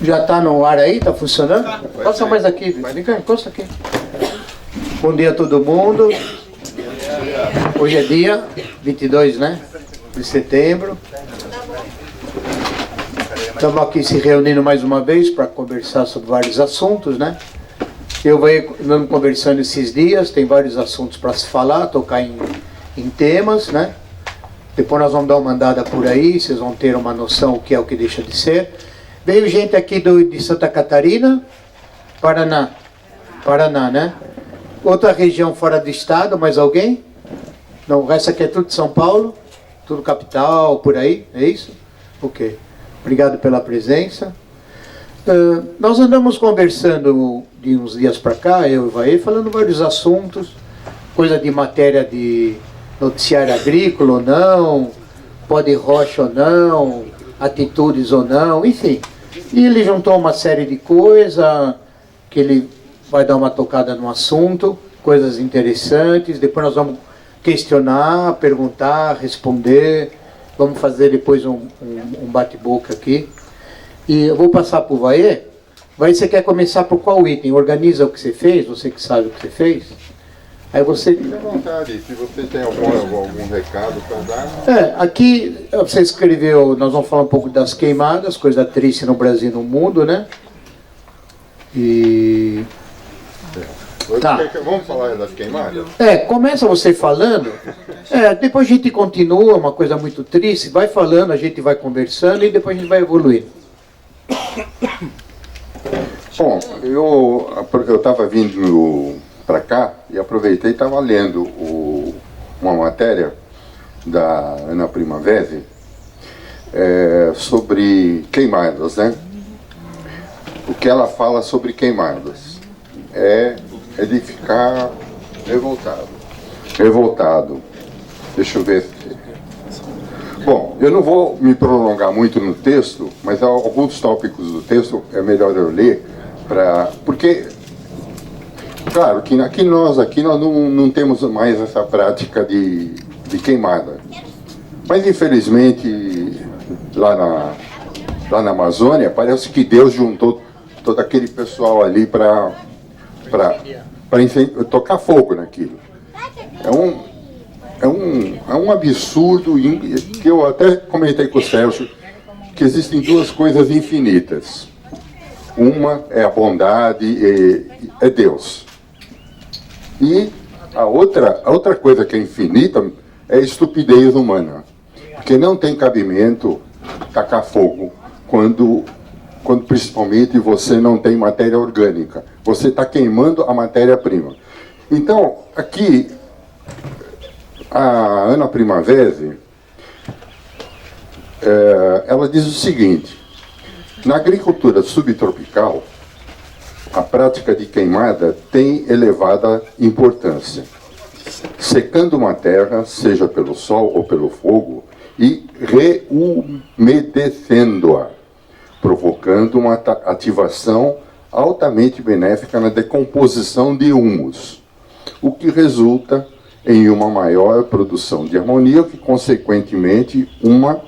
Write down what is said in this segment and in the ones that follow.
Já está no ar aí? Está funcionando? Passa mais aqui, vem cá, encosta aqui. Bom dia a todo mundo. Hoje é dia 22, né? De setembro. Estamos aqui se reunindo mais uma vez para conversar sobre vários assuntos, né? Eu venho conversando esses dias, tem vários assuntos para se falar, tocar em temas, né? Depois nós vamos dar uma andada por aí, vocês vão ter uma noção o que é o que deixa de ser. Veio gente aqui de Santa Catarina, Paraná, né? Outra região fora do estado, mais alguém? Não, o resto aqui é tudo de São Paulo, tudo capital, por aí, é isso? Ok. Obrigado pela presença. Nós andamos conversando de uns dias para cá, eu e o Vaê, falando vários assuntos, coisa de matéria de noticiário agrícola ou não, pó de rocha ou não, atitudes ou não, enfim. E ele juntou uma série de coisas, que ele vai dar uma tocada no assunto, coisas interessantes, depois nós vamos questionar, perguntar, responder, vamos fazer depois um bate-boca aqui. E eu vou passar para o Vaê. Vaê, você quer começar por qual item? Organiza o que você fez, você que sabe o que você fez. Aí você... Fique à vontade, se você tem algum recado para dar... Aqui você escreveu, nós vamos falar um pouco das queimadas, coisa triste no Brasil e no mundo, né? E... Tá. Vamos falar das queimadas? Começa você falando, depois a gente continua, uma coisa muito triste, vai falando, a gente vai conversando e depois a gente vai evoluindo. Bom, eu estava vindo para cá e aproveitei e estava lendo uma matéria da Ana Primavera sobre queimadas, né? O que ela fala sobre queimadas é de ficar revoltado. Deixa eu ver. Bom, eu não vou me prolongar muito no texto, mas alguns tópicos do texto é melhor eu ler, porque, claro, que aqui nós não temos mais essa prática de queimada. Mas, infelizmente, lá na Amazônia, parece que Deus juntou todo aquele pessoal ali para tocar fogo naquilo. É um absurdo, que eu até comentei com o Sérgio, que existem duas coisas infinitas. Uma é a bondade, é Deus. E a outra coisa que é infinita é a estupidez humana. Porque não tem cabimento tacar fogo quando principalmente você não tem matéria orgânica. Você está queimando a matéria-prima. Então, aqui, a Ana Primavera, ela diz o seguinte: na agricultura subtropical, a prática de queimada tem elevada importância, secando uma terra, seja pelo sol ou pelo fogo, e reumedecendo-a, provocando uma ativação altamente benéfica na decomposição de humus, o que resulta em uma maior produção de amoníaco e, consequentemente, uma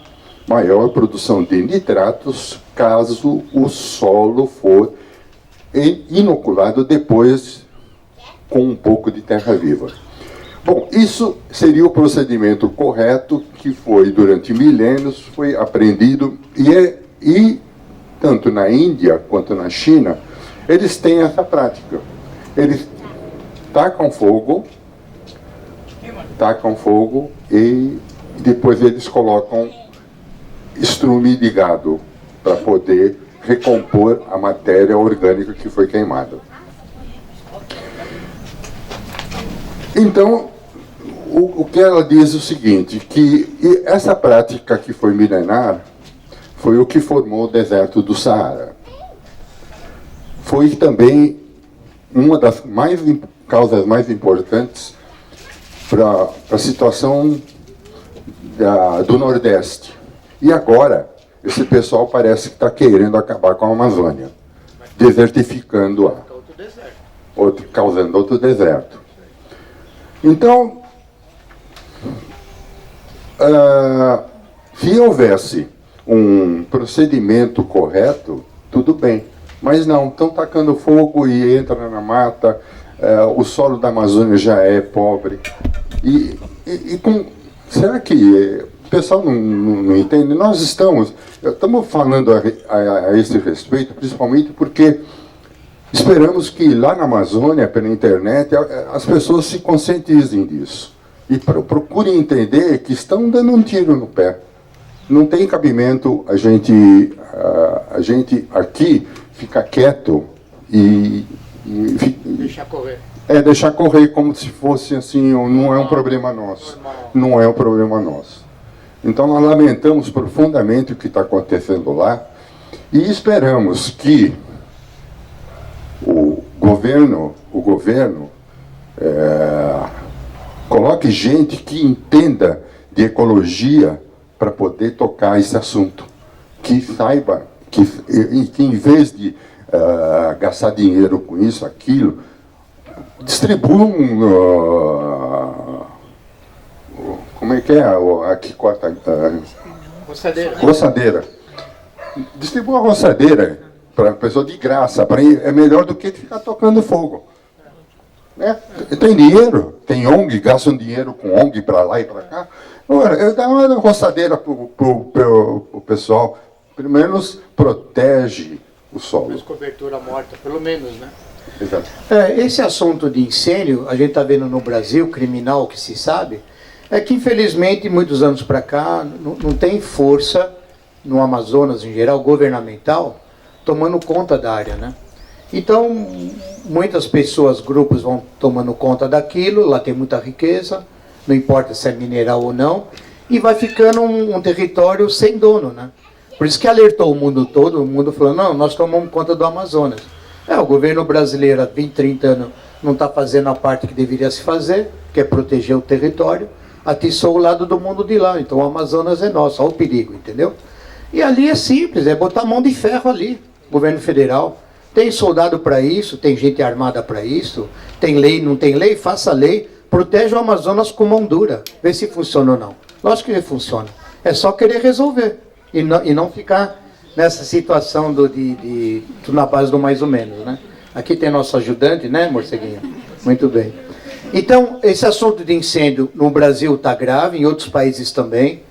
maior produção de nitratos, caso o solo for inoculado depois com um pouco de terra viva. Bom, isso seria o procedimento correto que foi, durante milênios, foi aprendido e tanto na Índia quanto na China, eles têm essa prática. Eles tacam fogo e depois eles colocam estrume de gado para poder recompor a matéria orgânica que foi queimada. Então, o que ela diz é o seguinte, que essa prática que foi milenar foi o que formou o deserto do Saara. Foi também uma das causas mais importantes para a situação do Nordeste. E agora, esse pessoal parece que está querendo acabar com a Amazônia, desertificando-a, causando outro deserto. Então, se houvesse um procedimento correto, tudo bem. Mas não, estão tacando fogo e entra na mata, o solo da Amazônia já é pobre. Será que o pessoal não entende? Nós estamos falando a esse respeito, principalmente porque esperamos que lá na Amazônia, pela internet, as pessoas se conscientizem disso. E procurem entender que estão dando um tiro no pé. Não tem cabimento a gente aqui ficar quieto e Deixar correr. Deixar correr como se fosse assim, não é um problema nosso. Não é um problema nosso. Então nós lamentamos profundamente o que está acontecendo lá e esperamos que o governo coloque gente que entenda de ecologia para poder tocar esse assunto, que saiba que em vez de gastar dinheiro com isso, aquilo, distribuam como é que é a que corta roçadeira. Distribua a roçadeira para a pessoa de graça, é melhor do que ficar tocando fogo. Tem dinheiro, tem ONG, gastam dinheiro com ONG para lá e para cá. Agora, dá uma roçadeira para o pessoal, pelo menos protege o solo. Mas cobertura morta, pelo menos, né? Exato. Esse assunto de incêndio, a gente está vendo no Brasil, criminal que se sabe, é que infelizmente, muitos anos para cá, não tem força no Amazonas em geral, governamental, tomando conta da área, né? Então, muitas pessoas, grupos vão tomando conta daquilo, lá tem muita riqueza, não importa se é mineral ou não, e vai ficando um território sem dono, né? Por isso que alertou o mundo todo, o mundo falou, não, nós tomamos conta do Amazonas. O governo brasileiro há 20, 30 anos não está fazendo a parte que deveria se fazer, que é proteger o território, atiçou o lado do mundo de lá, então o Amazonas é nosso, olha o perigo, entendeu? E ali é simples, é botar mão de ferro ali, governo federal. Tem soldado para isso, tem gente armada para isso, tem lei, não tem lei, faça lei, proteja o Amazonas com mão dura, vê se funciona ou não. Lógico que funciona, é só querer resolver e não ficar nessa situação tudo na base do mais ou menos, né? Aqui tem nosso ajudante, né, morceguinho? Muito bem. Então, esse assunto de incêndio no Brasil está grave, em outros países também.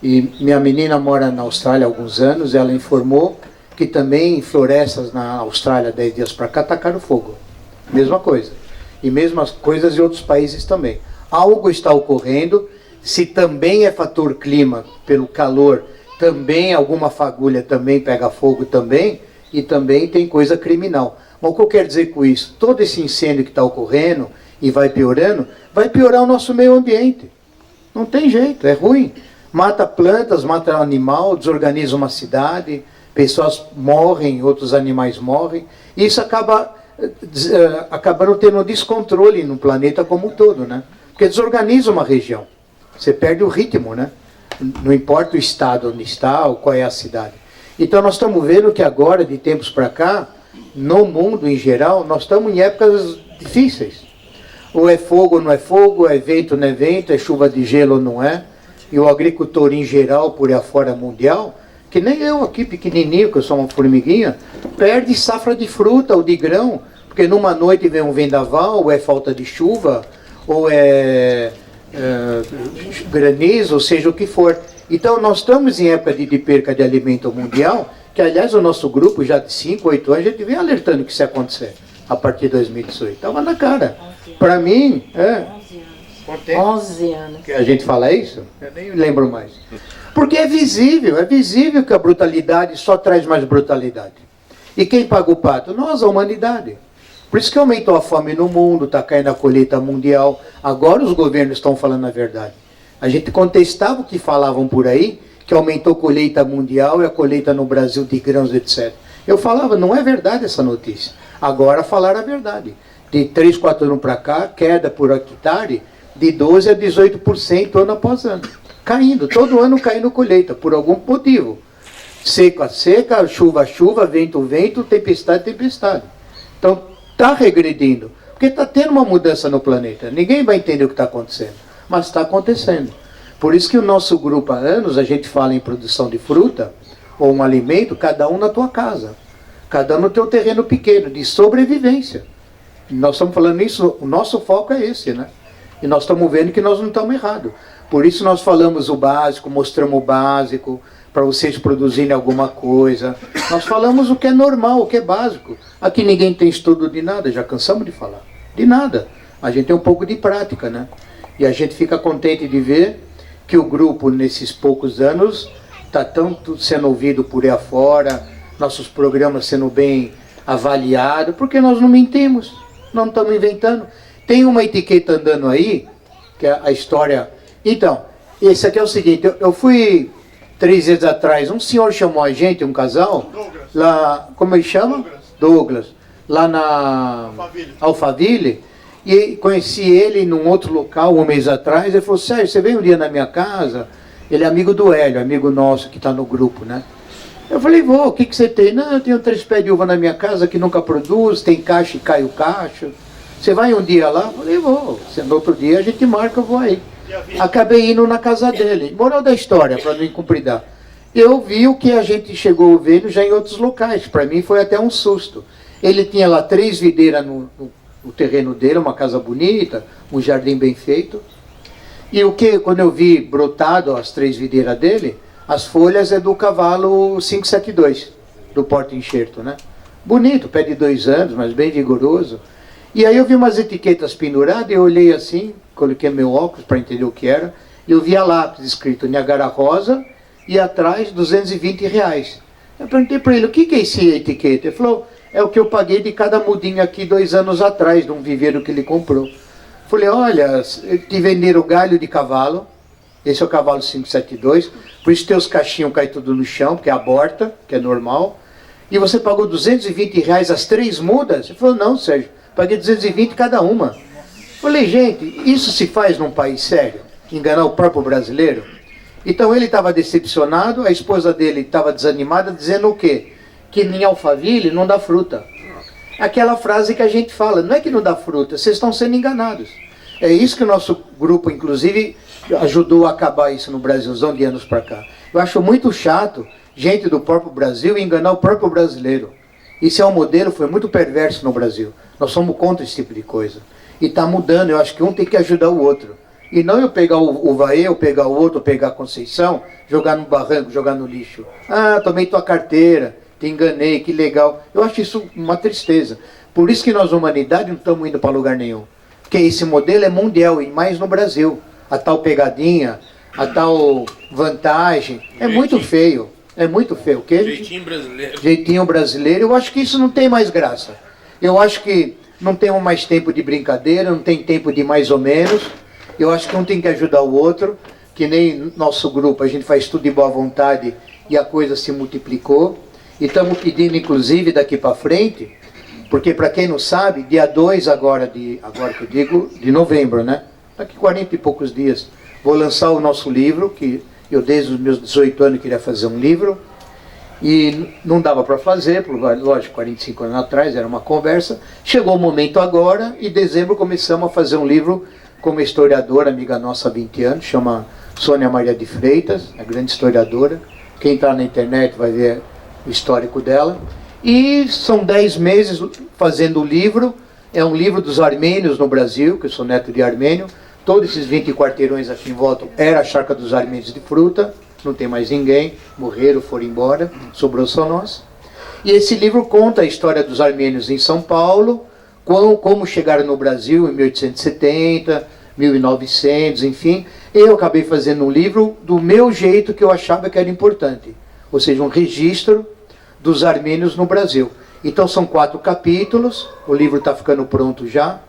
E minha menina mora na Austrália há alguns anos, ela informou que também em florestas na Austrália, 10 dias para cá, tacaram fogo. Mesma coisa. E mesmas coisas em outros países também. Algo está ocorrendo, se também é fator clima, pelo calor, também alguma fagulha também pega fogo também, e também tem coisa criminal. Mas o que eu quero dizer com isso? Todo esse incêndio que está ocorrendo e vai piorando, vai piorar o nosso meio ambiente. Não tem jeito, é ruim. Mata plantas, mata animal, desorganiza uma cidade, pessoas morrem, outros animais morrem. E isso acabando tendo um descontrole no planeta como um todo, né? Porque desorganiza uma região. Você perde o ritmo, né? Não importa o estado onde está ou qual é a cidade. Então nós estamos vendo que agora, de tempos para cá, no mundo em geral, nós estamos em épocas difíceis. Ou é fogo ou não é fogo, é vento ou não é vento, é chuva de gelo ou não é. E o agricultor em geral, por aí afora mundial, que nem eu aqui pequenininho, que eu sou uma formiguinha, perde safra de fruta ou de grão, porque numa noite vem um vendaval, ou é falta de chuva, ou é granizo, ou seja o que for. Então nós estamos em época de perca de alimento mundial, que aliás o nosso grupo já de 5, 8 anos, a gente vem alertando que isso ia acontecer a partir de 2018. Estava na cara. Para mim, 11 anos. Que a gente fala isso? Eu nem lembro mais. Porque é visível que a brutalidade só traz mais brutalidade. E quem paga o pato? Nós, a humanidade. Por isso que aumentou a fome no mundo, está caindo a colheita mundial. Agora os governos estão falando a verdade. A gente contestava o que falavam por aí, que aumentou a colheita mundial e a colheita no Brasil de grãos, etc. Eu falava, não é verdade essa notícia. Agora falaram a verdade. De 3, 4 anos para cá, queda por hectare de 12% a 18% ano após ano. Caindo, todo ano caindo colheita, por algum motivo. Seca a seca, chuva a chuva, vento a vento, tempestade a tempestade. Então, está regredindo. Porque está tendo uma mudança no planeta. Ninguém vai entender o que está acontecendo. Mas está acontecendo. Por isso que o nosso grupo há anos, a gente fala em produção de fruta, ou um alimento, cada um na tua casa. Cada um no teu terreno pequeno, de sobrevivência. Nós estamos falando isso, o nosso foco é esse, né? E nós estamos vendo que nós não estamos errados. Por isso nós falamos o básico, mostramos o básico, para vocês produzirem alguma coisa. Nós falamos o que é normal, o que é básico. Aqui ninguém tem estudo de nada, já cansamos de falar. De nada. A gente tem um pouco de prática, né? E a gente fica contente de ver que o grupo, nesses poucos anos, está tanto sendo ouvido por aí afora, nossos programas sendo bem avaliados, porque nós não mentimos, não estamos inventando. Tem uma etiqueta andando aí, que é a história... Então, esse aqui é o seguinte, eu fui 3 dias atrás, um senhor chamou a gente, um casal, Douglas. Lá, como ele chama? Douglas. Lá na Alphaville, e conheci ele num outro local, um mês atrás, ele falou, Sérgio, você veio um dia na minha casa? Ele é amigo do Hélio, amigo nosso que está no grupo, né? Eu falei, vô, o que você tem? Não, eu tenho 3 pés de uva na minha casa que nunca produz, tem caixa e cai o cacho. Você vai um dia lá? Eu falei, vou. No outro dia a gente marca, eu vou aí. Acabei indo na casa dele. Moral da história, para não incumpridar. Eu vi o que a gente chegou vendo já em outros locais. Para mim foi até um susto. Ele tinha lá 3 videiras no terreno dele, uma casa bonita, um jardim bem feito. E o que, quando eu vi brotado as 3 videiras dele, as folhas é do cavalo 572, do porta-enxerto, né? Bonito, pé de 2 anos, mas bem vigoroso. E aí eu vi umas etiquetas penduradas, eu olhei assim, coloquei meu óculos para entender o que era, e eu vi a lápis escrito Niagara Rosa, e atrás R$220. Eu perguntei para ele, o que é essa etiqueta? Ele falou, é o que eu paguei de cada mudinho aqui 2 anos atrás, de um viveiro que ele comprou. Falei, olha, te venderam galho de cavalo, esse é o cavalo 572, por isso teus cachinhos caem tudo no chão, porque aborta, que é normal, e você pagou R$220 as 3 mudas? Ele falou, não, Sérgio, paguei 220 cada uma. Falei, gente, isso se faz num país sério? Enganar o próprio brasileiro? Então ele estava decepcionado, a esposa dele estava desanimada, dizendo o quê? Que em Alphaville não dá fruta. Aquela frase que a gente fala, não é que não dá fruta, vocês estão sendo enganados. É isso que o nosso grupo, inclusive, ajudou a acabar isso no Brasilzão de anos para cá. Eu acho muito chato gente do próprio Brasil enganar o próprio brasileiro. Isso é um modelo, foi muito perverso no Brasil. Nós somos contra esse tipo de coisa. E está mudando, eu acho que um tem que ajudar o outro. E não eu pegar o Vaê, eu pegar o outro, eu pegar a Conceição, jogar no barranco, jogar no lixo. Ah, tomei tua carteira, te enganei, que legal. Eu acho isso uma tristeza. Por isso que nós, humanidade, não estamos indo para lugar nenhum. Porque esse modelo é mundial, e mais no Brasil. A tal pegadinha, a tal vantagem, é muito feio. É muito feio. Que jeitinho brasileiro. Jeitinho brasileiro. Eu acho que isso não tem mais graça. Eu acho que não temos mais tempo de brincadeira, não tem tempo de mais ou menos. Eu acho que um tem que ajudar o outro, que nem nosso grupo, a gente faz tudo de boa vontade e a coisa se multiplicou. E estamos pedindo, inclusive, daqui para frente, porque para quem não sabe, dia 2 agora que eu digo, de novembro, né? Daqui 40 e poucos dias, vou lançar o nosso livro, que eu desde os meus 18 anos queria fazer um livro, e não dava para fazer, lógico, 45 anos atrás, era uma conversa. Chegou o momento agora, e em dezembro começamos a fazer um livro com uma historiadora, amiga nossa há 20 anos, chama Sônia Maria de Freitas, a grande historiadora. Quem está na internet vai ver o histórico dela. E são 10 meses fazendo o livro. É um livro dos armênios no Brasil, que eu sou neto de armênio. Todos esses 20 quarteirões aqui em volta era a charca dos armênios de fruta. Não tem mais ninguém, morreram, foram embora, sobrou só nós. E esse livro conta a história dos armênios em São Paulo, como chegaram no Brasil em 1870, 1900, enfim. Eu acabei fazendo um livro do meu jeito, que eu achava que era importante. Ou seja, um registro dos armênios no Brasil. Então são 4 capítulos, o livro está ficando pronto já.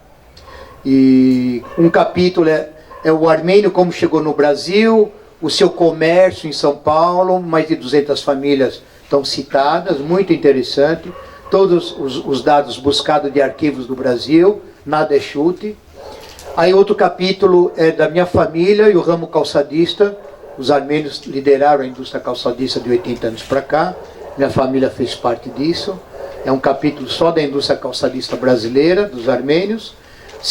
E um capítulo é o armênio como chegou no Brasil, o seu comércio em São Paulo, mais de 200 famílias estão citadas, muito interessante. Todos os dados buscados de arquivos do Brasil, nada é chute. Aí outro capítulo é da minha família e o ramo calçadista. Os armênios lideraram a indústria calçadista de 80 anos para cá. Minha família fez parte disso. É um capítulo só da indústria calçadista brasileira, dos armênios.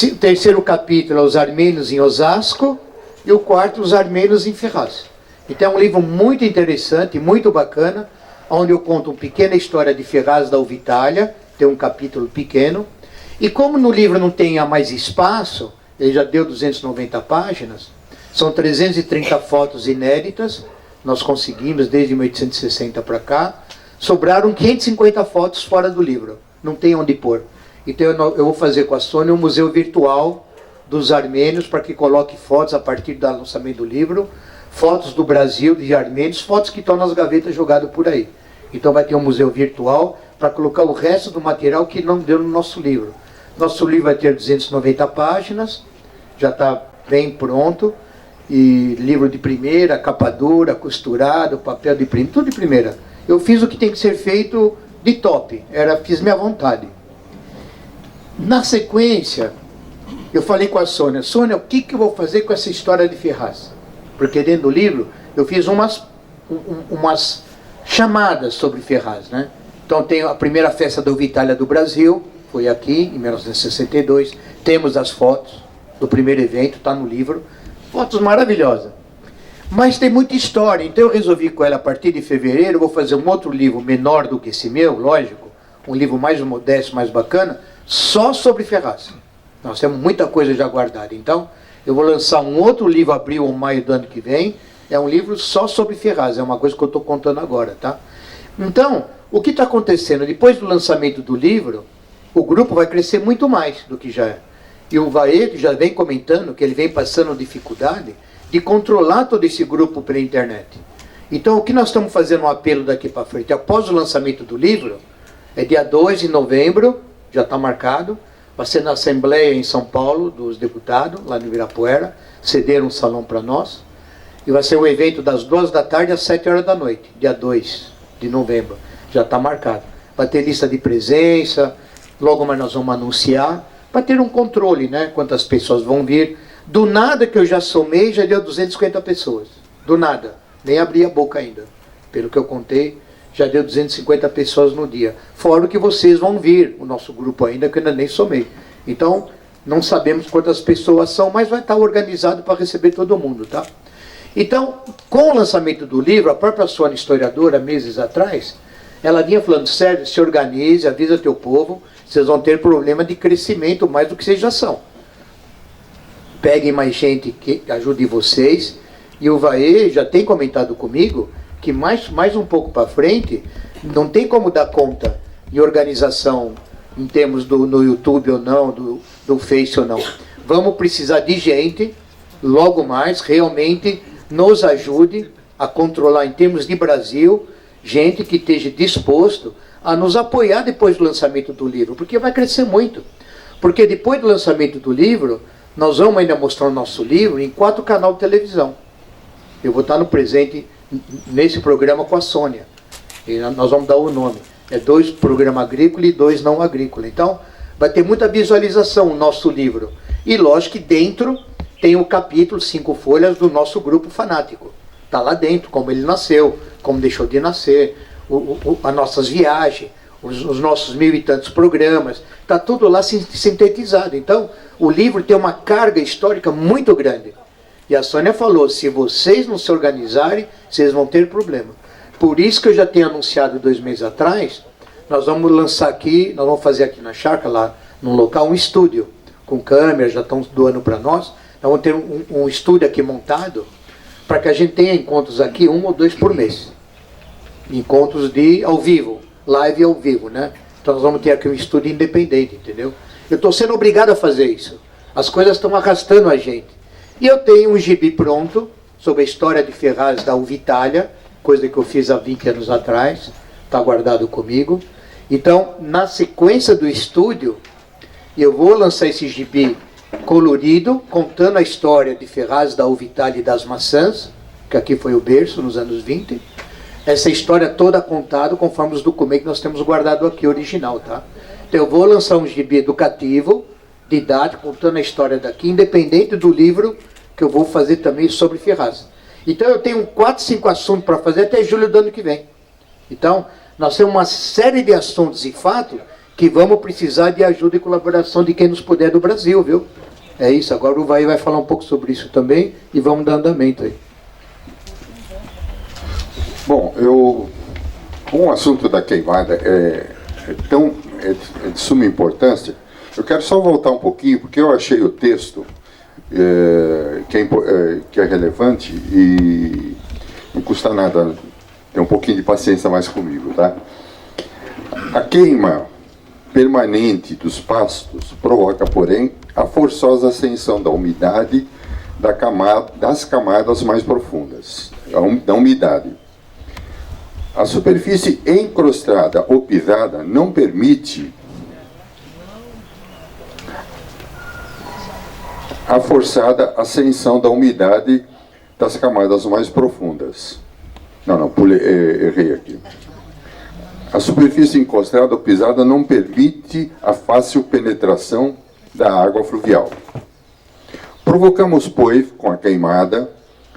O terceiro capítulo é os armênios em Osasco. E o quarto, os armênios em Ferraz. Então é um livro muito interessante, muito bacana, onde eu conto uma pequena história de Ferraz da Uva Itália, tem um capítulo pequeno. E como no livro não tenha mais espaço, ele já deu 290 páginas, são 330 fotos inéditas, nós conseguimos desde 1860 para cá, sobraram 550 fotos fora do livro, não tem onde pôr. Então eu vou fazer com a Sônia um museu virtual dos armênios, para que coloque fotos a partir do lançamento do livro, fotos do Brasil, de armênios, fotos que estão nas gavetas jogadas por aí. Então vai ter um museu virtual para colocar o resto do material que não deu no nosso livro. Nosso livro vai ter 290 páginas, já está bem pronto, e livro de primeira, capa dura, costurado, papel de primeira, tudo de primeira. Eu fiz o que tem que ser feito de top, fiz minha vontade. Na sequência, eu falei com a Sônia, Sônia, o que eu vou fazer com essa história de Ferraz? Porque dentro do livro eu fiz umas chamadas sobre Ferraz, né? Então tem a primeira festa da Uva Itália do Brasil, foi aqui em 1962, temos as fotos do primeiro evento, está no livro, fotos maravilhosas. Mas tem muita história, então eu resolvi com ela, a partir de fevereiro, eu vou fazer um outro livro menor do que esse meu, lógico, um livro mais modesto, mais bacana, só sobre Ferraz. Nós temos muita coisa já guardada, então eu vou lançar um outro livro, abril ou maio do ano que vem, é um livro só sobre Ferraz, é uma coisa que eu estou contando agora, tá? Então, o que está acontecendo? Depois do lançamento do livro, o grupo vai crescer muito mais do que já é. E o Vaed já vem comentando que ele vem passando dificuldade de controlar todo esse grupo pela internet. Então, o que nós estamos fazendo um apelo daqui para frente? Após o lançamento do livro, é dia 2 de novembro, já está marcado, vai ser na Assembleia em São Paulo, dos deputados, lá no Ibirapuera, cederam um salão para nós, e vai ser um evento das 2 da tarde às 7 horas da noite, dia 2 de novembro, já está marcado. Vai ter lista de presença, logo mais nós vamos anunciar, para ter um controle, né, quantas pessoas vão vir. Do nada que eu já somei, já deu 250 pessoas, do nada, nem abri a boca ainda, pelo que eu contei, já deu 250 pessoas no dia. Fora o que vocês vão vir, o nosso grupo ainda, que eu ainda nem somei. Então, não sabemos quantas pessoas são, mas vai estar organizado para receber todo mundo, tá? Então, com o lançamento do livro, a própria Sônia, historiadora, meses atrás, ela vinha falando, Sérgio, se organize, avisa teu povo, vocês vão ter problema de crescimento mais do que vocês já são. Peguem mais gente que ajude vocês. E o Vaê já tem comentado comigo que mais um pouco para frente, não tem como dar conta de organização em termos no YouTube ou não, do Face ou não. Vamos precisar de gente, logo mais, realmente nos ajude a controlar em termos de Brasil, gente que esteja disposto a nos apoiar depois do lançamento do livro, porque vai crescer muito. Porque depois do lançamento do livro, nós vamos ainda mostrar o nosso livro em 4 canais de televisão. Eu vou estar no presente nesse programa com a Sônia. E nós vamos dar o nome. É 2 programas agrícolas e 2 não agrícolas. Então, vai ter muita visualização o nosso livro. E lógico que dentro tem o capítulo 5 folhas do nosso grupo fanático. Está lá dentro, como ele nasceu, como deixou de nascer, as nossas viagens, os nossos 1000 e tantos programas. Está tudo lá sintetizado. Então, o livro tem uma carga histórica muito grande. E a Sônia falou, se vocês não se organizarem, vocês vão ter problema. Por isso que eu já tenho anunciado 2 meses atrás, nós vamos lançar aqui, nós vamos fazer aqui na chácara, lá num local, um estúdio, com câmera, já estão doando para nós. Nós vamos ter um estúdio aqui montado, para que a gente tenha encontros aqui, 1 ou 2 por mês. Encontros ao vivo, live ao vivo, né? Então nós vamos ter aqui um estúdio independente, entendeu? Eu estou sendo obrigado a fazer isso. As coisas estão arrastando a gente. E eu tenho um gibi pronto, sobre a história de Ferraz da Uva Itália, coisa que eu fiz há 20 anos atrás, está guardado comigo. Então, na sequência do estúdio, eu vou lançar esse gibi colorido, contando a história de Ferraz da Uva Itália e das maçãs, que aqui foi o berço, nos anos 20. Essa história toda contada conforme os documentos que nós temos guardado aqui, original, tá? Então, eu vou lançar um gibi educativo, didático, contando a história daqui, independente do livro que eu vou fazer também sobre Ferraz. Então eu tenho 4, 5 assuntos para fazer até julho do ano que vem. Então, nós temos uma série de assuntos e fatos que vamos precisar de ajuda e colaboração de quem nos puder do Brasil, viu? É isso, agora o vai falar um pouco sobre isso também e vamos dar andamento aí. Bom, eu O assunto da queimada é de suma importância. Eu quero só voltar um pouquinho, porque eu achei o texto que é relevante e não custa nada ter um pouquinho de paciência mais comigo, tá? A queima permanente dos pastos provoca, porém, a forçosa ascensão da umidade das camadas mais profundas, da umidade. A superfície encrustada ou pisada não permite a forçada ascensão da umidade das camadas mais profundas. Errei aqui. A superfície encostada ou pisada não permite a fácil penetração da água fluvial. Provocamos, pois, com a queimada,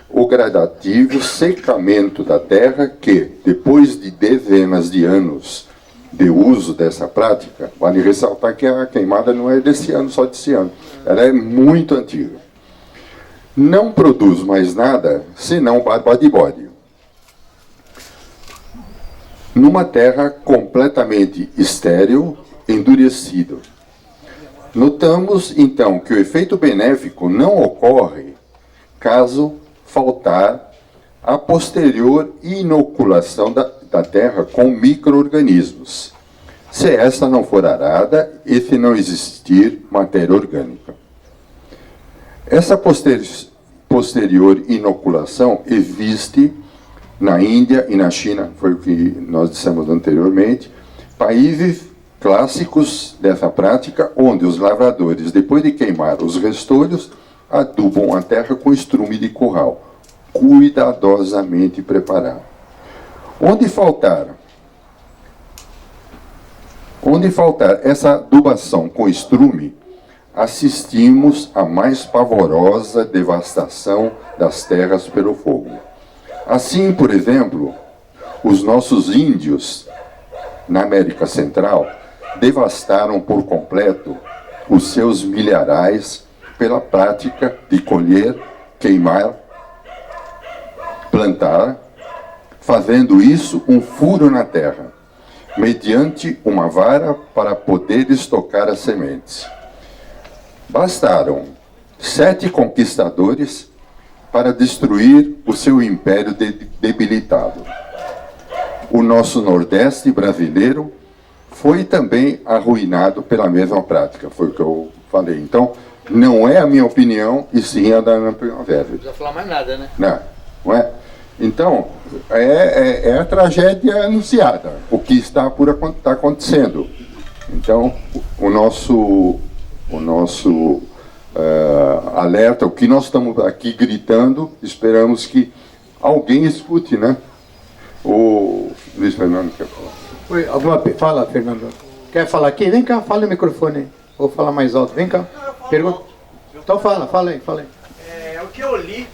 o gradativo secamento da terra que, depois de dezenas de anos de uso dessa prática, vale ressaltar que a queimada não é desse ano, só desse ano, ela é muito antiga, não produz mais nada senão barba de bode. Numa terra completamente estéril, endurecida. Notamos, então, que o efeito benéfico não ocorre caso faltar a posterior inoculação da terra com micro-organismos, se esta não for arada e se não existir matéria orgânica. Essa posterior inoculação existe na Índia e na China, foi o que nós dissemos anteriormente, países clássicos dessa prática, onde os lavradores, depois de queimar os restolhos, adubam a terra com estrume de curral, cuidadosamente preparado. Onde faltar essa adubação com estrume, assistimos à mais pavorosa devastação das terras pelo fogo. Assim, por exemplo, os nossos índios, na América Central, devastaram por completo os seus milharais pela prática de colher, queimar, plantar, fazendo isso um furo na terra, mediante uma vara para poder estocar as sementes. Bastaram 7 conquistadores para destruir o seu império debilitado. O nosso Nordeste brasileiro foi também arruinado pela mesma prática, foi o que eu falei. Então, não é a minha opinião, e sim a da Ana Primavera. Não precisa falar mais nada, né? Não é? Então, é a tragédia anunciada, o que está acontecendo. Então, o nosso alerta, o que nós estamos aqui gritando, esperamos que alguém escute, né? O Luiz Fernando quer falar. Oi, fala, Fernando. Quer falar aqui? Vem cá, fala no microfone. Vou falar mais alto. Vem cá. Pergunta. Então fala aí. O que eu li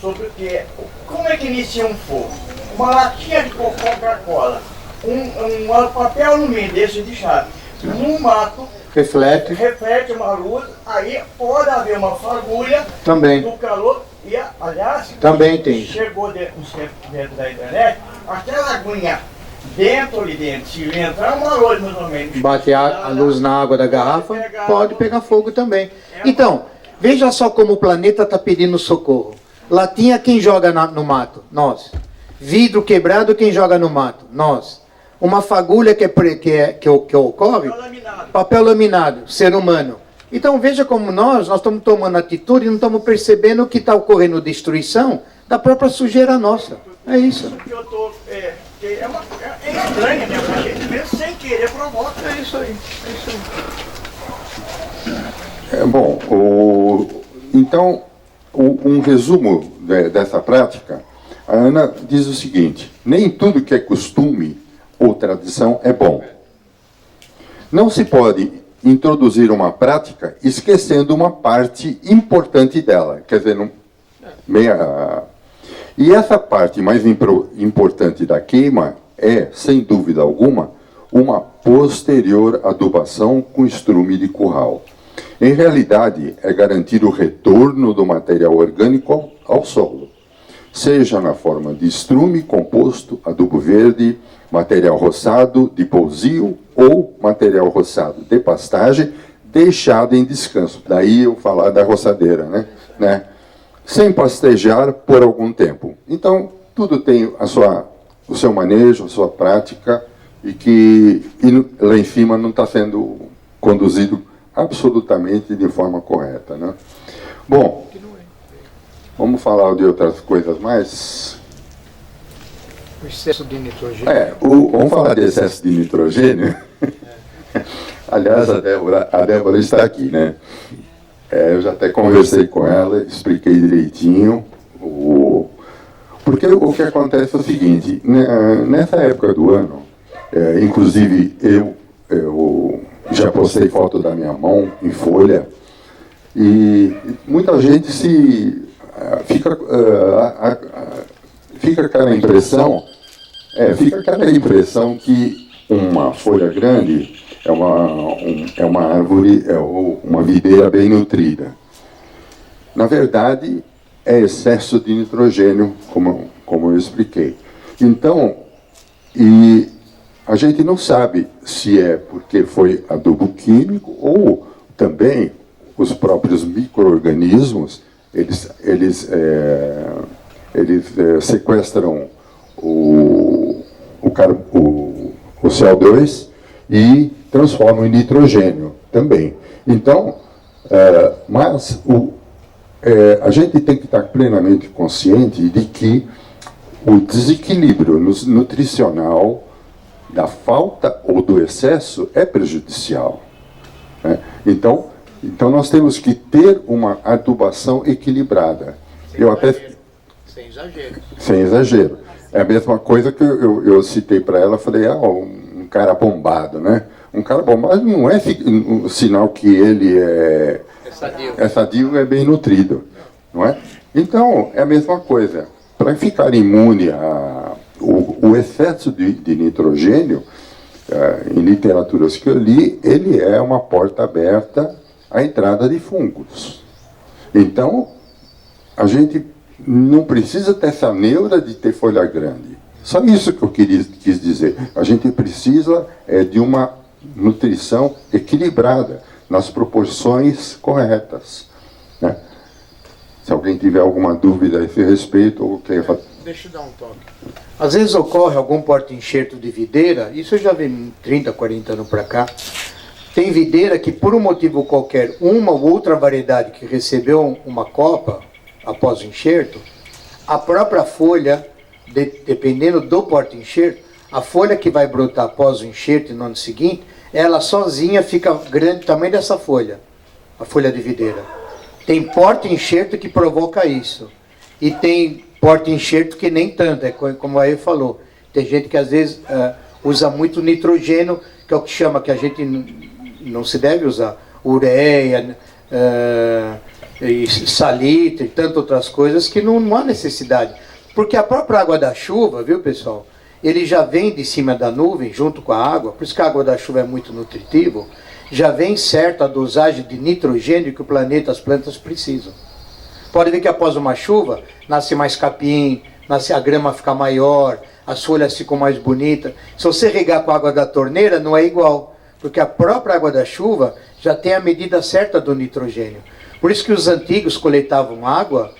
sobre o que é. Como é que inicia um fogo? Uma latinha de Coca-Cola, um papel alumínio desse de chave, num mato, reflete uma luz, aí pode haver uma fagulha também do calor, e aliás, também tem. Chegou dentro da internet, aquela aguinha ali dentro, se entrar uma luz mais ou menos, bate a luz na água da garrafa, pode pegar fogo também. Então, veja só como o planeta está pedindo socorro. Latinha, quem joga no mato? Nós. Vidro quebrado, quem joga no mato? Nós. Uma fagulha que ocorre? Papel laminado, ser humano. Então veja como nós estamos tomando atitude e não estamos percebendo que está ocorrendo destruição da própria sujeira nossa. É isso. É estranho, né? A gente mesmo sem querer provoca. É isso aí. Então, um resumo dessa prática, a Ana diz o seguinte: nem tudo que é costume ou tradição é bom. Não se pode introduzir uma prática esquecendo uma parte importante dela. Quer dizer, e essa parte mais importante da queima é, sem dúvida alguma, uma posterior adubação com estrume de curral. Em realidade, é garantir o retorno do material orgânico ao solo. seja na forma de estrume, composto, adubo verde, material roçado de pousio ou material roçado de pastagem, deixado em descanso. Daí eu falar da roçadeira, né? Sem pastejar por algum tempo. Então, tudo tem o seu manejo, a sua prática, e lá em cima não está sendo conduzido absolutamente de forma correta, né? Bom, vamos falar de outras coisas mais? O excesso de nitrogênio. Vamos falar de excesso de nitrogênio? Aliás, a Débora está aqui, né? Eu já até conversei com ela, expliquei direitinho. Porque o que acontece é o seguinte, nessa época do ano, inclusive eu já postei foto da minha mão em folha, e muita gente fica aquela impressão que uma folha grande é uma árvore, uma videira bem nutrida. Na verdade, é excesso de nitrogênio, como eu expliquei. Então, e a gente não sabe se é porque foi adubo químico ou também os próprios micro-organismos, eles sequestram o CO2 e transformam em nitrogênio também. Então, mas a gente tem que estar plenamente consciente de que o desequilíbrio nutricional da falta ou do excesso é prejudicial, né? Então nós temos que ter uma adubação equilibrada. Sem exagero. Sem exagero. É a mesma coisa que eu citei para ela, falei, um cara bombado, né? Um cara bombado não é um sinal que ele é sadio, é bem nutrido, não é? Então, é a mesma coisa. Para ficar imune o excesso de nitrogênio, em literaturas que eu li, ele é uma porta aberta à entrada de fungos. Então, a gente não precisa ter essa neura de ter folha grande. Só isso que eu quis dizer. A gente precisa de uma nutrição equilibrada, nas proporções corretas, né? Se alguém tiver alguma dúvida a esse respeito, ou quer... Deixa eu dar um toque. Às vezes ocorre algum porta-enxerto de videira, isso eu já vi 30, 40 anos para cá. Tem videira que, por um motivo qualquer, uma ou outra variedade que recebeu uma copa após o enxerto, a própria folha, dependendo do porta-enxerto, a folha que vai brotar após o enxerto e no ano seguinte, ela sozinha fica grande, tamanho dessa folha, a folha de videira. Tem porta-enxerto que provoca isso. E tem porta-enxerto que nem tanto, como aí falou. Tem gente que às vezes usa muito nitrogênio, que é o que chama, que a gente não se deve usar, ureia, salitre e tantas outras coisas que não há necessidade. Porque a própria água da chuva, viu pessoal, ele já vem de cima da nuvem junto com a água, por isso que a água da chuva é muito nutritiva, já vem certa a dosagem de nitrogênio que o planeta, as plantas precisam. Pode ver que após uma chuva, nasce mais capim, a grama fica maior, as folhas ficam mais bonitas. Se você regar com a água da torneira, não é igual, porque a própria água da chuva já tem a medida certa do nitrogênio. Por isso que os antigos coletavam água,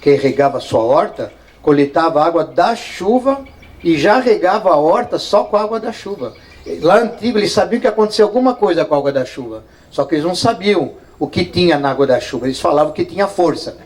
quem regava a sua horta, coletava água da chuva e já regava a horta só com a água da chuva. Lá antigo eles sabiam que acontecia alguma coisa com a água da chuva, só que eles não sabiam o que tinha na água da chuva, eles falavam que tinha força.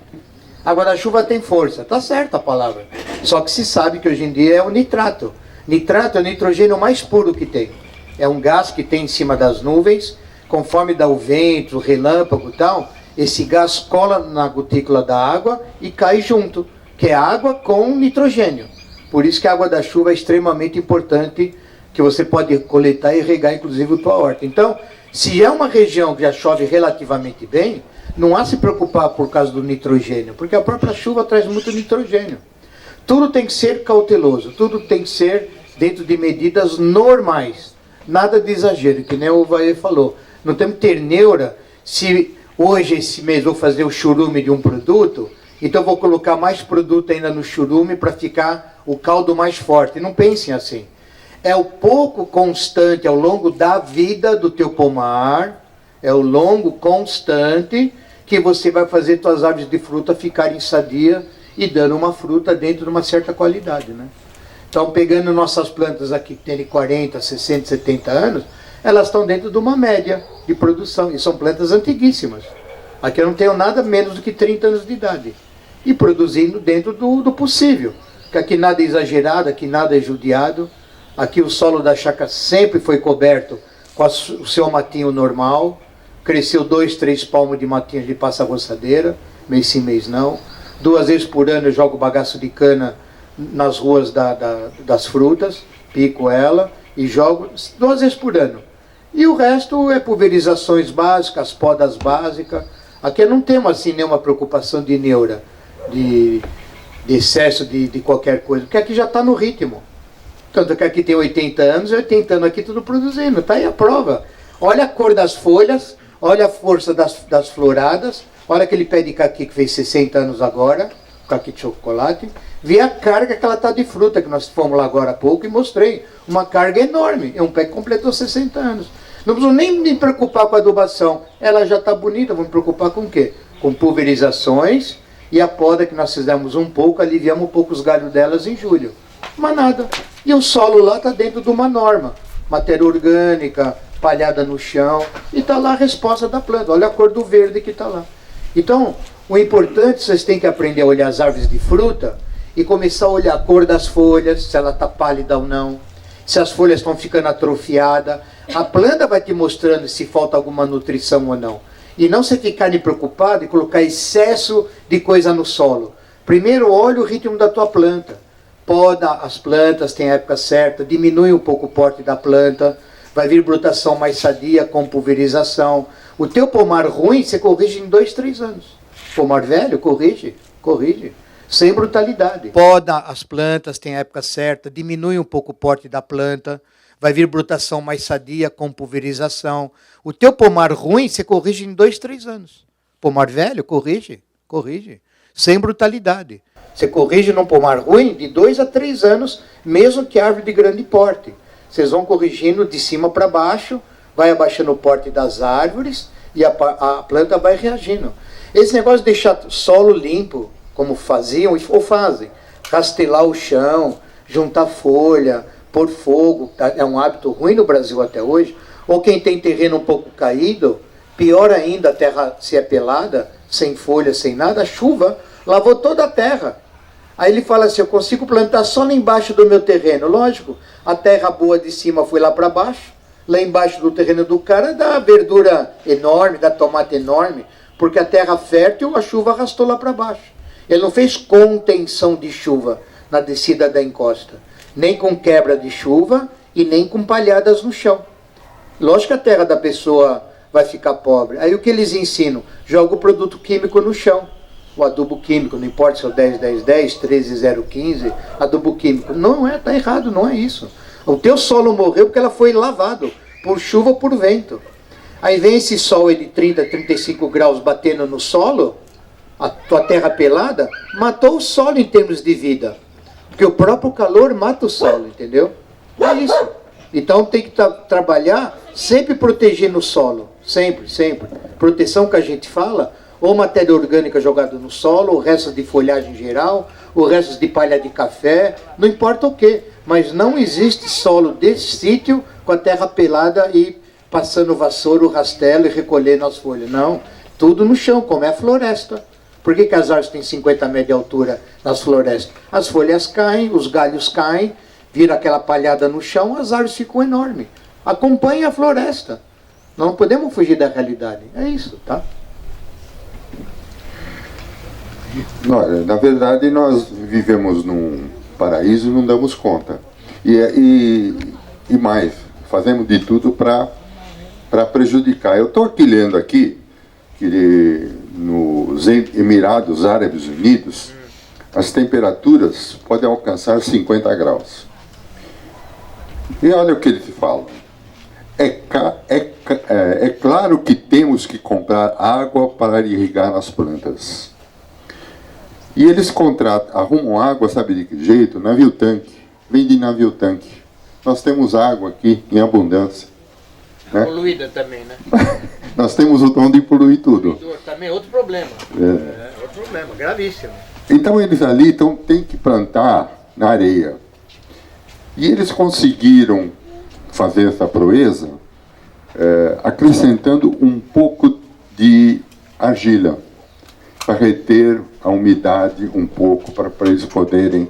A água da chuva tem força, tá certa a palavra, só que se sabe que hoje em dia é o nitrato. Nitrato é o nitrogênio mais puro que tem. É um gás que tem em cima das nuvens, conforme dá o vento, o relâmpago e tal, esse gás cola na gotícula da água e cai junto, que é água com nitrogênio. Por isso que a água da chuva é extremamente importante, que você pode coletar e regar, inclusive, a tua horta. Então, se é uma região que já chove relativamente bem, não há se preocupar por causa do nitrogênio, porque a própria chuva traz muito nitrogênio. Tudo tem que ser cauteloso, tudo tem que ser dentro de medidas normais. Nada de exagero, que nem o Vaê falou. Não temos que ter neura se hoje, esse mês, vou fazer o churume de um produto e então vou colocar mais produto ainda no churume para ficar o caldo mais forte. Não pensem assim. É o pouco constante ao longo da vida do teu pomar, é o longo constante que você vai fazer tuas árvores de fruta ficarem sadias e dando uma fruta dentro de uma certa qualidade, né? Então, pegando nossas plantas aqui que têm 40, 60, 70 anos, elas estão dentro de uma média de produção, e são plantas antiguíssimas. Aqui eu não tenho nada menos do que 30 anos de idade, e produzindo dentro do possível, porque aqui nada é exagerado, aqui nada é judiado, aqui o solo da chácara sempre foi coberto com o seu matinho normal, cresceu 2, 3 palmos de matinhos de passa-roçadeira, mês sim, mês não. 2 vezes por ano eu jogo bagaço de cana nas ruas das frutas, pico ela e jogo 2 vezes por ano. E o resto é pulverizações básicas, podas básicas. Aqui não temos assim nenhuma preocupação de neura, de excesso de qualquer coisa, porque aqui já está no ritmo. Tanto que aqui tem 80 anos, e 80 anos aqui tudo produzindo, está aí a prova. Olha a cor das folhas, olha a força das floradas, olha aquele pé de caqui que fez 60 anos agora, caqui de chocolate, vê a carga que ela está de fruta, que nós fomos lá agora há pouco e mostrei. Uma carga enorme, é um pé que completou 60 anos. Não preciso nem me preocupar com a adubação, ela já está bonita, vou me preocupar com o quê? Com pulverizações e a poda que nós fizemos um pouco, aliviamos um pouco os galhos delas em julho. Mas nada. E o solo lá está dentro de uma norma, matéria orgânica, palhada no chão, e está lá a resposta da planta, olha a cor do verde que está lá. Então, o importante, vocês têm que aprender a olhar as árvores de fruta e começar a olhar a cor das folhas, se ela está pálida ou não, se as folhas estão ficando atrofiadas. A planta vai te mostrando se falta alguma nutrição ou não. E não se ficar preocupado e colocar excesso de coisa no solo. Primeiro, olha o ritmo da tua planta. Poda as plantas, tem a época certa, diminui um pouco o porte da planta, vai vir brotação mais sadia com pulverização. O teu pomar ruim, você corrige em 2, 3 anos. Pomar velho, corrige, sem brutalidade. Poda as plantas, tem a época certa, diminui um pouco o porte da planta, vai vir brotação mais sadia com pulverização. O teu pomar ruim, você corrige em 2, 3 anos. Pomar velho, corrige, sem brutalidade. Você corrige num pomar ruim de 2 a 3 anos, mesmo que árvore de grande porte. Vocês vão corrigindo de cima para baixo, vai abaixando o porte das árvores e a planta vai reagindo. Esse negócio de deixar solo limpo, como faziam ou fazem, rastelar o chão, juntar folha, pôr fogo, é um hábito ruim no Brasil até hoje. Ou quem tem terreno um pouco caído, pior ainda, a terra se é pelada, sem folha, sem nada, a chuva lavou toda a terra. Aí ele fala assim, eu consigo plantar só lá embaixo do meu terreno. Lógico, a terra boa de cima foi lá para baixo, lá embaixo do terreno do cara dá verdura enorme, dá tomate enorme, porque a terra fértil, a chuva arrastou lá para baixo. Ele não fez contenção de chuva na descida da encosta, nem com quebra de chuva e nem com palhadas no chão. Lógico que a terra da pessoa vai ficar pobre. Aí o que eles ensinam? Joga o produto químico no chão. O adubo químico, não importa se é o 10-10-10, 13-0-15, adubo químico. Não é, está errado, não é isso. O teu solo morreu porque ela foi lavado por chuva ou por vento. Aí vem esse sol de 30, 35 graus batendo no solo, a tua terra pelada, matou o solo em termos de vida. Porque o próprio calor mata o solo, entendeu? É isso. Então tem que trabalhar sempre protegendo o solo. Sempre. Proteção que a gente fala, ou matéria orgânica jogada no solo, ou restos de folhagem geral, ou restos de palha de café, não importa o que. Mas não existe solo desse sítio com a terra pelada e passando vassoura, o rastelo e recolhendo as folhas. Não, tudo no chão, como é a floresta. Por que as árvores têm 50 metros de altura nas florestas? As folhas caem, os galhos caem, vira aquela palhada no chão, as árvores ficam enormes. Acompanhe a floresta. Não podemos fugir da realidade. É isso, tá? Na verdade, nós vivemos num paraíso e não damos conta. E mais, fazemos de tudo para prejudicar. Eu estou aqui lendo aqui que nos Emirados Árabes Unidos as temperaturas podem alcançar 50 graus. E olha o que ele fala. É claro que temos que comprar água para irrigar as plantas. E eles arrumam água, sabe de que jeito? Navio-tanque. Vem de navio-tanque. Nós temos água aqui em abundância. Né? Poluída também, né? Nós temos o dom de poluir tudo. Também outro problema. Outro problema, gravíssimo. Então eles ali têm que plantar na areia. E eles conseguiram fazer essa proeza acrescentando um pouco de argila para reter a umidade um pouco, para eles poderem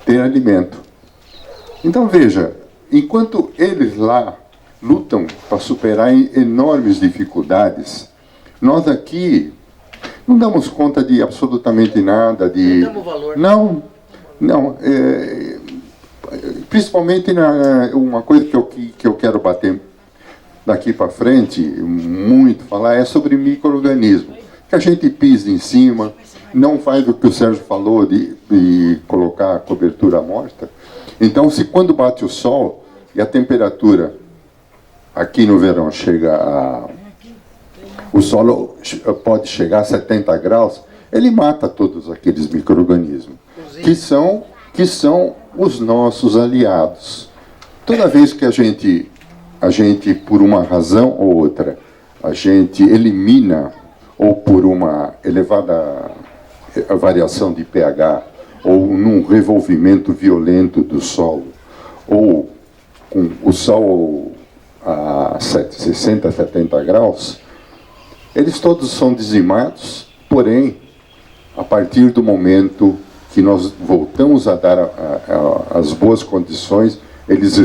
ter alimento. Então veja, enquanto eles lá lutam para superar enormes dificuldades, nós aqui não damos conta de absolutamente nada. Não damos valor. Não. Principalmente uma coisa que eu quero bater daqui para frente, muito falar, é sobre micro-organismos. Que a gente pisa em cima, não faz o que o Sérgio falou de colocar a cobertura morta. Então, se quando bate o sol e a temperatura aqui no verão o sol pode chegar a 70 graus, ele mata todos aqueles micro-organismos, que são os nossos aliados. Toda vez que a gente, por uma razão ou outra, a gente elimina, ou por uma elevada variação de pH, ou num revolvimento violento do solo, ou com o sol a 60, 70 graus, eles todos são dizimados, porém, a partir do momento que nós voltamos a dar as boas condições, eles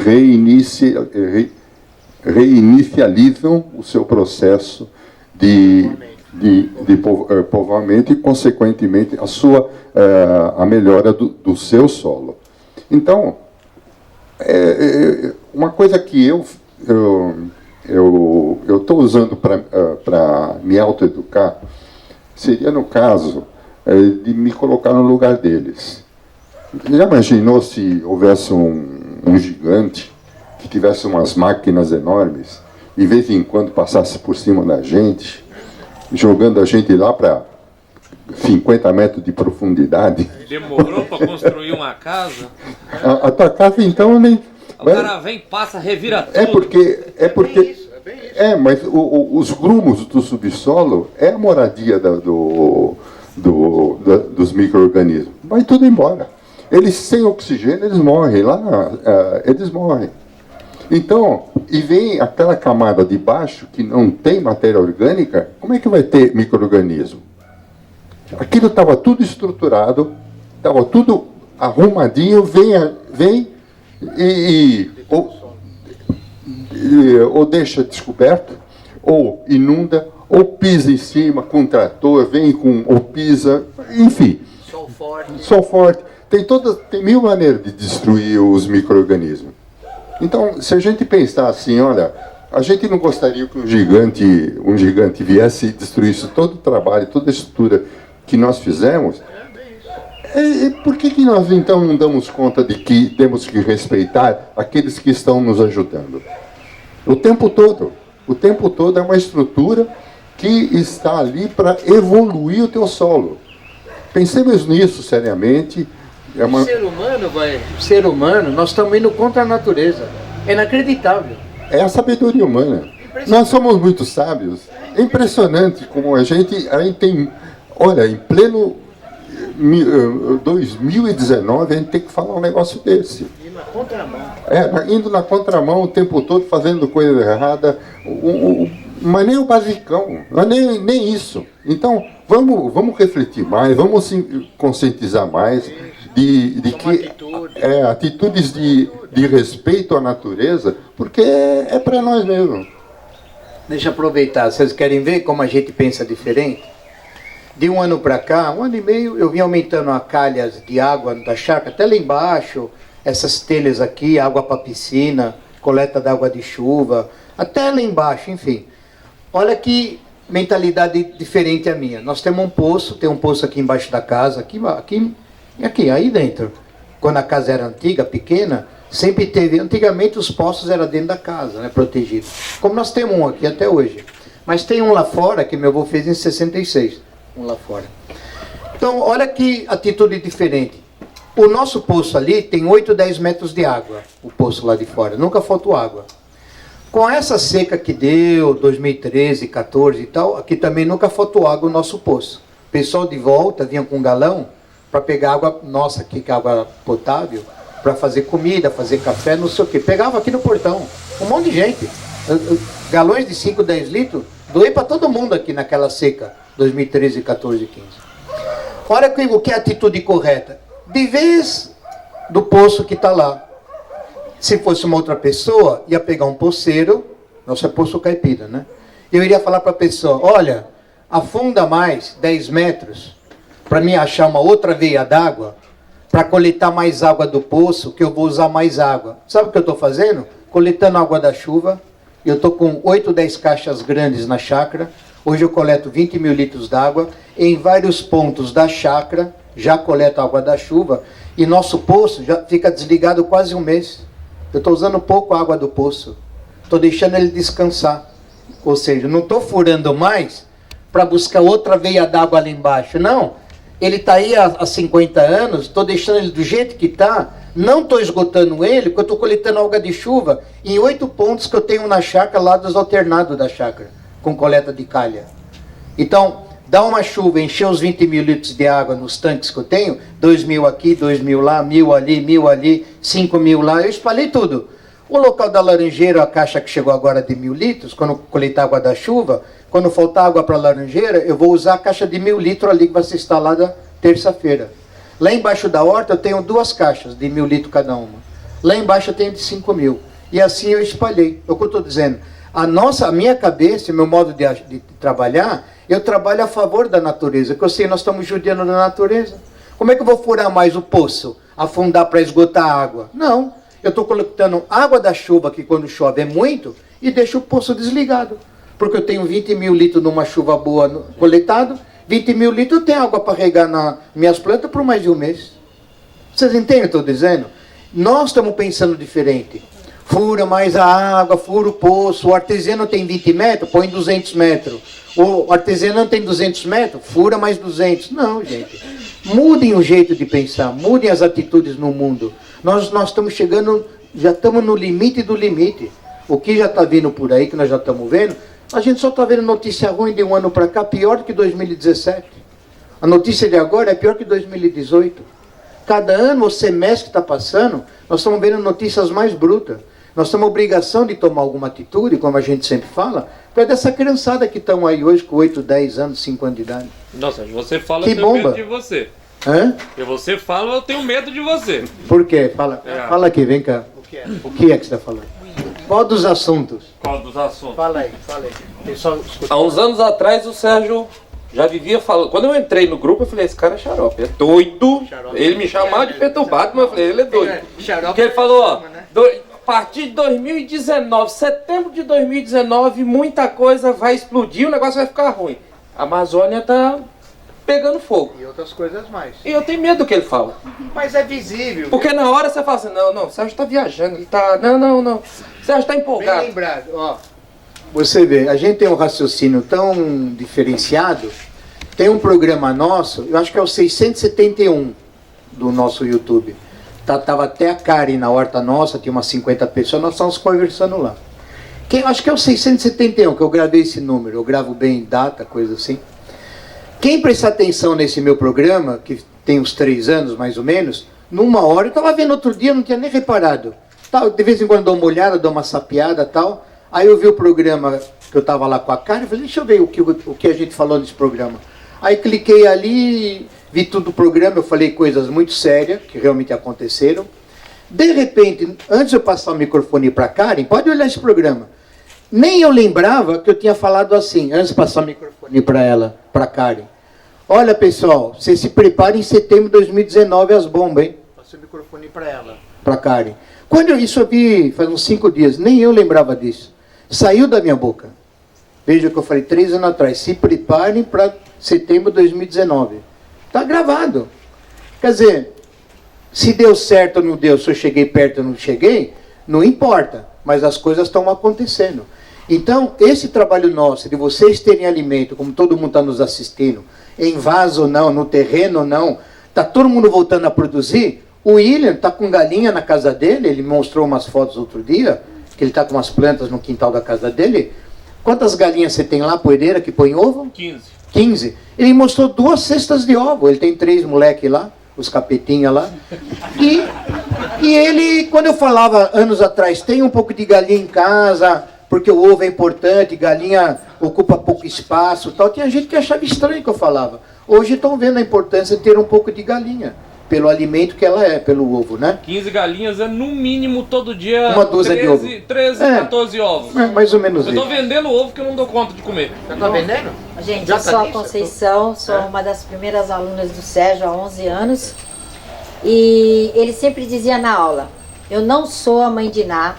reinicializam o seu processo de povoamento e, consequentemente, a melhora do seu solo. Então, uma coisa que eu estou usando para me autoeducar seria, no caso, de me colocar no lugar deles. Já imaginou se houvesse um gigante que tivesse umas máquinas enormes, de vez em quando passasse por cima da gente, jogando a gente lá para 50 metros de profundidade? Demorou para construir uma casa? A tua casa, então, nem... O cara vem, passa, revira tudo. É porque mas os grumos do subsolo é a moradia dos micro-organismos. Vai tudo embora. Eles, sem oxigênio, eles morrem. Eles morrem. Então, e vem aquela camada de baixo que não tem matéria orgânica, como é que vai ter micro-organismo? Aquilo estava tudo estruturado, estava tudo arrumadinho, vem ou deixa descoberto, ou inunda, ou pisa em cima com trator, ou pisa, enfim. Sol forte. Tem mil maneiras de destruir os micro-organismos. Então, se a gente pensar assim, olha, a gente não gostaria que um gigante viesse e destruísse todo o trabalho, toda a estrutura que nós fizemos. Por que nós então não damos conta de que temos que respeitar aqueles que estão nos ajudando? O tempo todo é uma estrutura que está ali para evoluir o teu solo. Pensemos nisso seriamente. Ser humano, nós estamos indo contra a natureza. É inacreditável. É a sabedoria humana. Nós somos muito sábios. É impressionante como a gente tem... Olha, em pleno 2019, a gente tem que falar um negócio desse. E na contramão. Indo na contramão o tempo todo, fazendo coisa errada. Mas nem o basicão, não é nem isso. Então, vamos refletir mais, vamos se conscientizar mais de que atitudes de respeito à natureza, porque é para nós mesmos. Deixa eu aproveitar, vocês querem ver como a gente pensa diferente? De um ano para cá, 1 ano e meio, eu vim aumentando a calhas de água da chácara, até lá embaixo, essas telhas aqui, água para piscina, coleta d'água de chuva, até lá embaixo, enfim. Olha que mentalidade diferente a minha. Nós temos um poço, tem um poço aqui embaixo da casa, aqui, aí dentro. Quando a casa era antiga, pequena, sempre teve, antigamente os poços eram dentro da casa, né, protegido. Como nós temos um aqui até hoje. Mas tem um lá fora, que meu avô fez em 66, um lá fora. Então, olha que atitude diferente. O nosso poço ali tem 8, 10 metros de água, o poço lá de fora, nunca faltou água. Com essa seca que deu, 2013, 14 e tal, aqui também nunca faltou água no nosso poço. O pessoal de volta vinha com um galão para pegar água nossa aqui, que é água potável, para fazer comida, fazer café, não sei o quê. Pegava aqui no portão, um monte de gente. Galões de 5, 10 litros, doei para todo mundo aqui naquela seca, 2013, 14 e 15. Olha o que é a atitude correta. De vez do poço que está lá. Se fosse uma outra pessoa, ia pegar um poceiro, nosso é poço caipira, né? Eu iria falar para a pessoa, olha, afunda mais 10 metros, para mim achar uma outra veia d'água, para coletar mais água do poço, que eu vou usar mais água. Sabe o que eu estou fazendo? Coletando água da chuva. Eu estou com 8, 10 caixas grandes na chácara. Hoje eu coleto 20 mil litros d'água. Em vários pontos da chácara, já coleto água da chuva. E nosso poço já fica desligado quase um mês. Eu estou usando pouco a água do poço. Estou deixando ele descansar. Ou seja, não estou furando mais para buscar outra veia d'água ali embaixo. Não. Ele está aí há 50 anos, estou deixando ele do jeito que está. Não estou esgotando ele, porque eu estou coletando água de chuva em 8 pontos que eu tenho na chácara, lá dos alternados da chácara, com coleta de calha. Então, dá uma chuva, encher os 20 mil litros de água nos tanques que eu tenho, 2 mil aqui, 2 mil lá, 1.000 ali, 5 mil lá, eu espalhei tudo. O local da laranjeira, a caixa que chegou agora de 1.000 litros, quando eu coletar água da chuva, quando faltar água para a laranjeira, eu vou usar a caixa de 1.000 litros ali que vai ser instalada terça-feira. Lá embaixo da horta eu tenho 2 caixas de 1.000 litros cada uma. Lá embaixo eu tenho de 5 mil. E assim eu espalhei. É o que eu estou dizendo. A minha cabeça, meu modo de trabalhar, eu trabalho a favor da natureza. Porque eu sei, nós estamos judiando da natureza. Como é que eu vou furar mais o poço? Afundar para esgotar a água? Não. Eu estou coletando água da chuva, que quando chove é muito, e deixo o poço desligado. Porque eu tenho 20 mil litros numa chuva boa coletado, 20 mil litros eu tenho água para regar nas minhas plantas por mais de um mês. Vocês entendem o que eu estou dizendo? Nós estamos pensando diferente. Fura mais a água, fura o poço. O artesiano tem 20 metros, põe 200 metros. O artesiano tem 200 metros, fura mais 200. Não, gente. Mudem o jeito de pensar, mudem as atitudes no mundo. Nós estamos chegando, já estamos no limite do limite. O que já está vindo por aí, que nós já estamos vendo, a gente só está vendo notícia ruim de um ano para cá, pior do que 2017. A notícia de agora é pior que 2018. Cada ano, o semestre que está passando, nós estamos vendo notícias mais brutas. Nós temos a obrigação de tomar alguma atitude, como a gente sempre fala, para dessa criançada que estão aí hoje com 8, 10 anos, 5 anos de idade. Nossa, você fala, que eu tenho bomba. medo de você. Hã? E você fala, eu tenho medo de você. Por quê? Fala, fala aqui, vem cá. O que é que você está falando? Qual dos assuntos? Qual dos assuntos? Fala aí, fala aí. Pessoal, escuta. Há uns anos atrás o Sérgio já vivia falando. Quando eu entrei no grupo, eu falei, esse cara é xarope, é doido. Ele me chamava de perturbado, mas eu falei, ele é doido. Porque ele falou, ó, a partir de 2019, setembro de 2019, muita coisa vai explodir, o negócio vai ficar ruim. A Amazônia tá pegando fogo. E outras coisas mais. E eu tenho medo do que ele fala. Mas é visível. Porque na hora você fala assim, não, o Sérgio tá viajando, ele tá. Não. O Sérgio tá Bem empolgado. lembrado, ó. Você vê, a gente tem um raciocínio tão diferenciado. Tem um programa nosso, eu acho que é o 671 do nosso YouTube. Tava até a Karen na horta nossa, tinha umas 50 pessoas, nós estávamos conversando lá. Acho que é o 671 que eu gravei esse número, eu gravo bem data, coisa assim. Quem prestar atenção nesse meu programa, que tem uns 3 anos mais ou menos, numa hora, eu estava vendo outro dia, não tinha nem reparado. De vez em quando dou uma olhada, dou uma sapiada e tal. Aí eu vi o programa que eu estava lá com a Karen, falei, deixa eu ver o que a gente falou nesse programa. Aí cliquei ali, vi tudo o programa, eu falei coisas muito sérias, que realmente aconteceram. De repente, antes de eu passar o microfone para a Karen, pode olhar esse programa. Nem eu lembrava que eu tinha falado assim, antes de passar o microfone para ela, para a Karen. Olha, pessoal, vocês se preparem em setembro de 2019 as bombas, hein? Passei o microfone para ela. Para a Karen. Quando isso eu vi, faz uns 5 dias, nem eu lembrava disso. Saiu da minha boca. Veja o que eu falei 3 anos atrás. Se preparem para setembro de 2019. Está gravado. Quer dizer, se deu certo ou não deu, se eu cheguei perto ou não cheguei, não importa. Mas as coisas estão acontecendo. Então, esse trabalho nosso, de vocês terem alimento, como todo mundo está nos assistindo, em vaso ou não, no terreno ou não, está todo mundo voltando a produzir. O William está com galinha na casa dele, ele mostrou umas fotos outro dia, que ele está com umas plantas no quintal da casa dele. Quantas galinhas você tem lá, poeira, que põe ovo? 15. 15. Ele mostrou 2 cestas de ovo, ele tem 3 moleques lá, os capetinha lá. E ele, quando eu falava anos atrás, tem um pouco de galinha em casa, porque o ovo é importante, galinha ocupa pouco espaço, tal, tinha gente que achava estranho que eu falava. Hoje estão vendo a importância de ter um pouco de galinha, pelo alimento que ela é, pelo ovo, né? 15 galinhas é no mínimo todo dia Uma dúzia de ovo. 13, 14 ovos. É, mais ou menos Eu tô isso. vendendo ovo que eu não dou conta de comer. Já tá vendendo? Gente, Já eu tá sou a nisso? Conceição, sou uma das primeiras alunas do Sérgio há 11 anos. E ele sempre dizia na aula, eu não sou a mãe de Ná,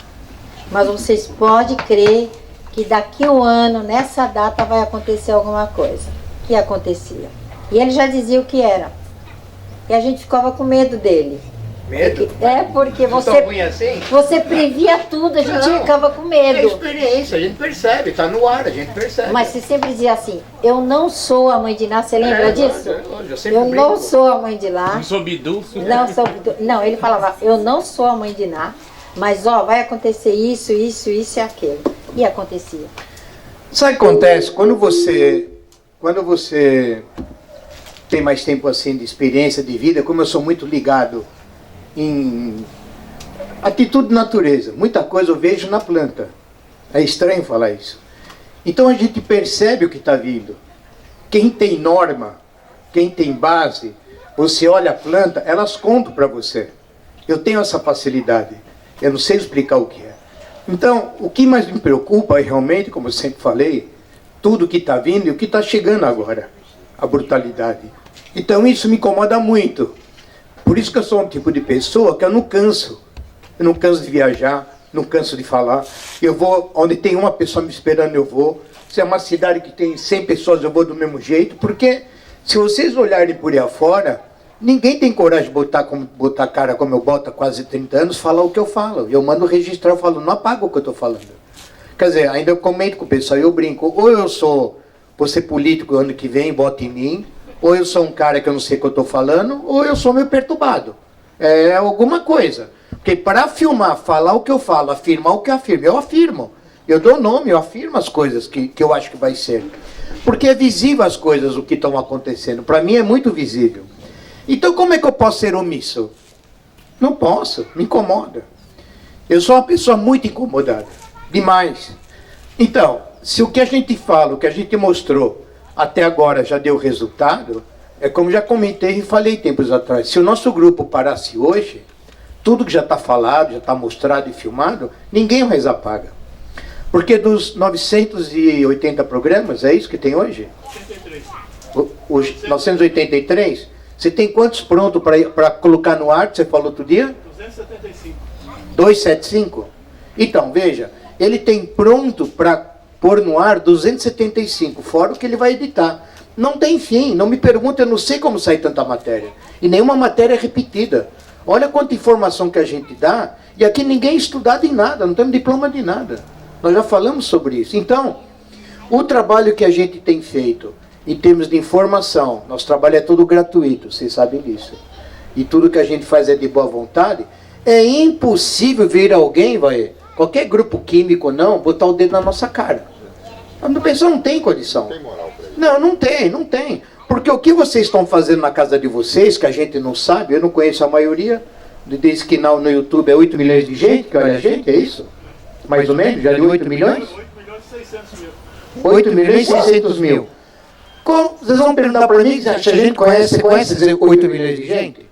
mas vocês podem crer que daqui a um ano, nessa data, vai acontecer alguma coisa. E acontecia. E ele já dizia o que era. E a gente ficava com medo dele. Medo? Porque Tão ruim assim? você previa tudo, a gente Não, ficava com É medo. experiência, a gente percebe, tá no ar, a gente percebe. Mas você sempre dizia assim, eu não sou a mãe de Ná, você lembra disso? Eu sempre Eu não brinco. sou a mãe de Lá. Não sou bidu. Não, ele falava, eu não sou a mãe de Ná, mas ó, vai acontecer isso, isso, isso e aquilo. E acontecia. Sabe o que acontece? Quando você tem mais tempo assim de experiência de vida, como eu sou muito ligado em atitude de natureza, muita coisa eu vejo na planta. É estranho falar isso. Então a gente percebe o que está vindo. Quem tem norma, quem tem base, você olha a planta, elas contam para você. Eu tenho essa facilidade. Eu não sei explicar o que é. Então, o que mais me preocupa é realmente, como eu sempre falei, tudo que está vindo e o que está chegando agora. A brutalidade. Então isso me incomoda muito. Por isso que eu sou um tipo de pessoa que eu não canso. Eu não canso de viajar, não canso de falar. Eu vou, onde tem uma pessoa me esperando, eu vou. Se é uma cidade que tem 100 pessoas, eu vou do mesmo jeito. Porque se vocês olharem por aí afora, ninguém tem coragem de botar a cara como eu boto há quase 30 anos, falar o que eu falo. Eu mando registrar, eu falo, não apago o que eu estou falando. Quer dizer, ainda eu comento com o pessoal, eu brinco. Ou eu vou ser político ano que vem, vota em mim. Ou eu sou um cara que eu não sei o que eu estou falando, ou eu sou meio perturbado. É alguma coisa. Porque para filmar, falar o que eu falo, afirmar o que eu afirmo, eu afirmo. Eu dou nome, eu afirmo as coisas que eu acho que vai ser. Porque é visível as coisas, o que estão acontecendo. Para mim é muito visível. Então como é que eu posso ser omisso? Não posso, me incomoda. Eu sou uma pessoa muito incomodada. Demais. Então, se o que a gente fala, o que a gente mostrou, até agora já deu resultado, é como já comentei e falei tempos atrás. Se o nosso grupo parasse hoje, tudo que já está falado, já está mostrado e filmado, ninguém mais apaga. Porque dos 980 programas, é isso que tem hoje? 83. Os 983? Você tem quantos prontos para colocar no ar, que você falou outro dia? 275. 275? Então, veja, ele tem pronto para pôr no ar 275, fora o que ele vai editar. Não tem fim, não me pergunta, eu não sei como sai tanta matéria. E nenhuma matéria é repetida. Olha quanta informação que a gente dá, e aqui ninguém é estudado em nada, não temos diploma de nada. Nós já falamos sobre isso. Então, o trabalho que a gente tem feito, em termos de informação, nosso trabalho é todo gratuito, vocês sabem disso. E tudo que a gente faz é de boa vontade, é impossível vir alguém, qualquer grupo químico não, botar o dedo na nossa cara. A pessoa não tem condição. Não tem. Porque o que vocês estão fazendo na casa de vocês, que a gente não sabe, eu não conheço a maioria, desde que no YouTube é 8 milhões de gente que olha a gente, é isso? Mais ou menos? Já deu 8 milhões? 8 milhões e 600 mil. Vocês vão perguntar para mim se a gente conhece, você conhece 8 milhões de gente?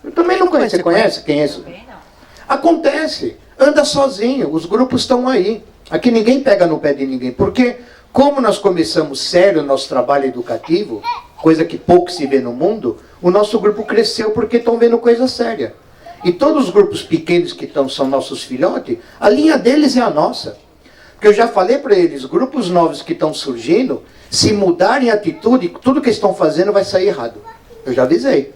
Eu também não conheço, você conhece quem é isso? Acontece, anda sozinho, os grupos estão aí. Aqui ninguém pega no pé de ninguém, porque como nós começamos sério o nosso trabalho educativo, coisa que pouco se vê no mundo, o nosso grupo cresceu porque estão vendo coisa séria. E todos os grupos pequenos que são nossos filhotes, a linha deles é a nossa. Porque eu já falei para eles, grupos novos que estão surgindo, se mudarem a atitude, tudo que estão fazendo vai sair errado. Eu já avisei.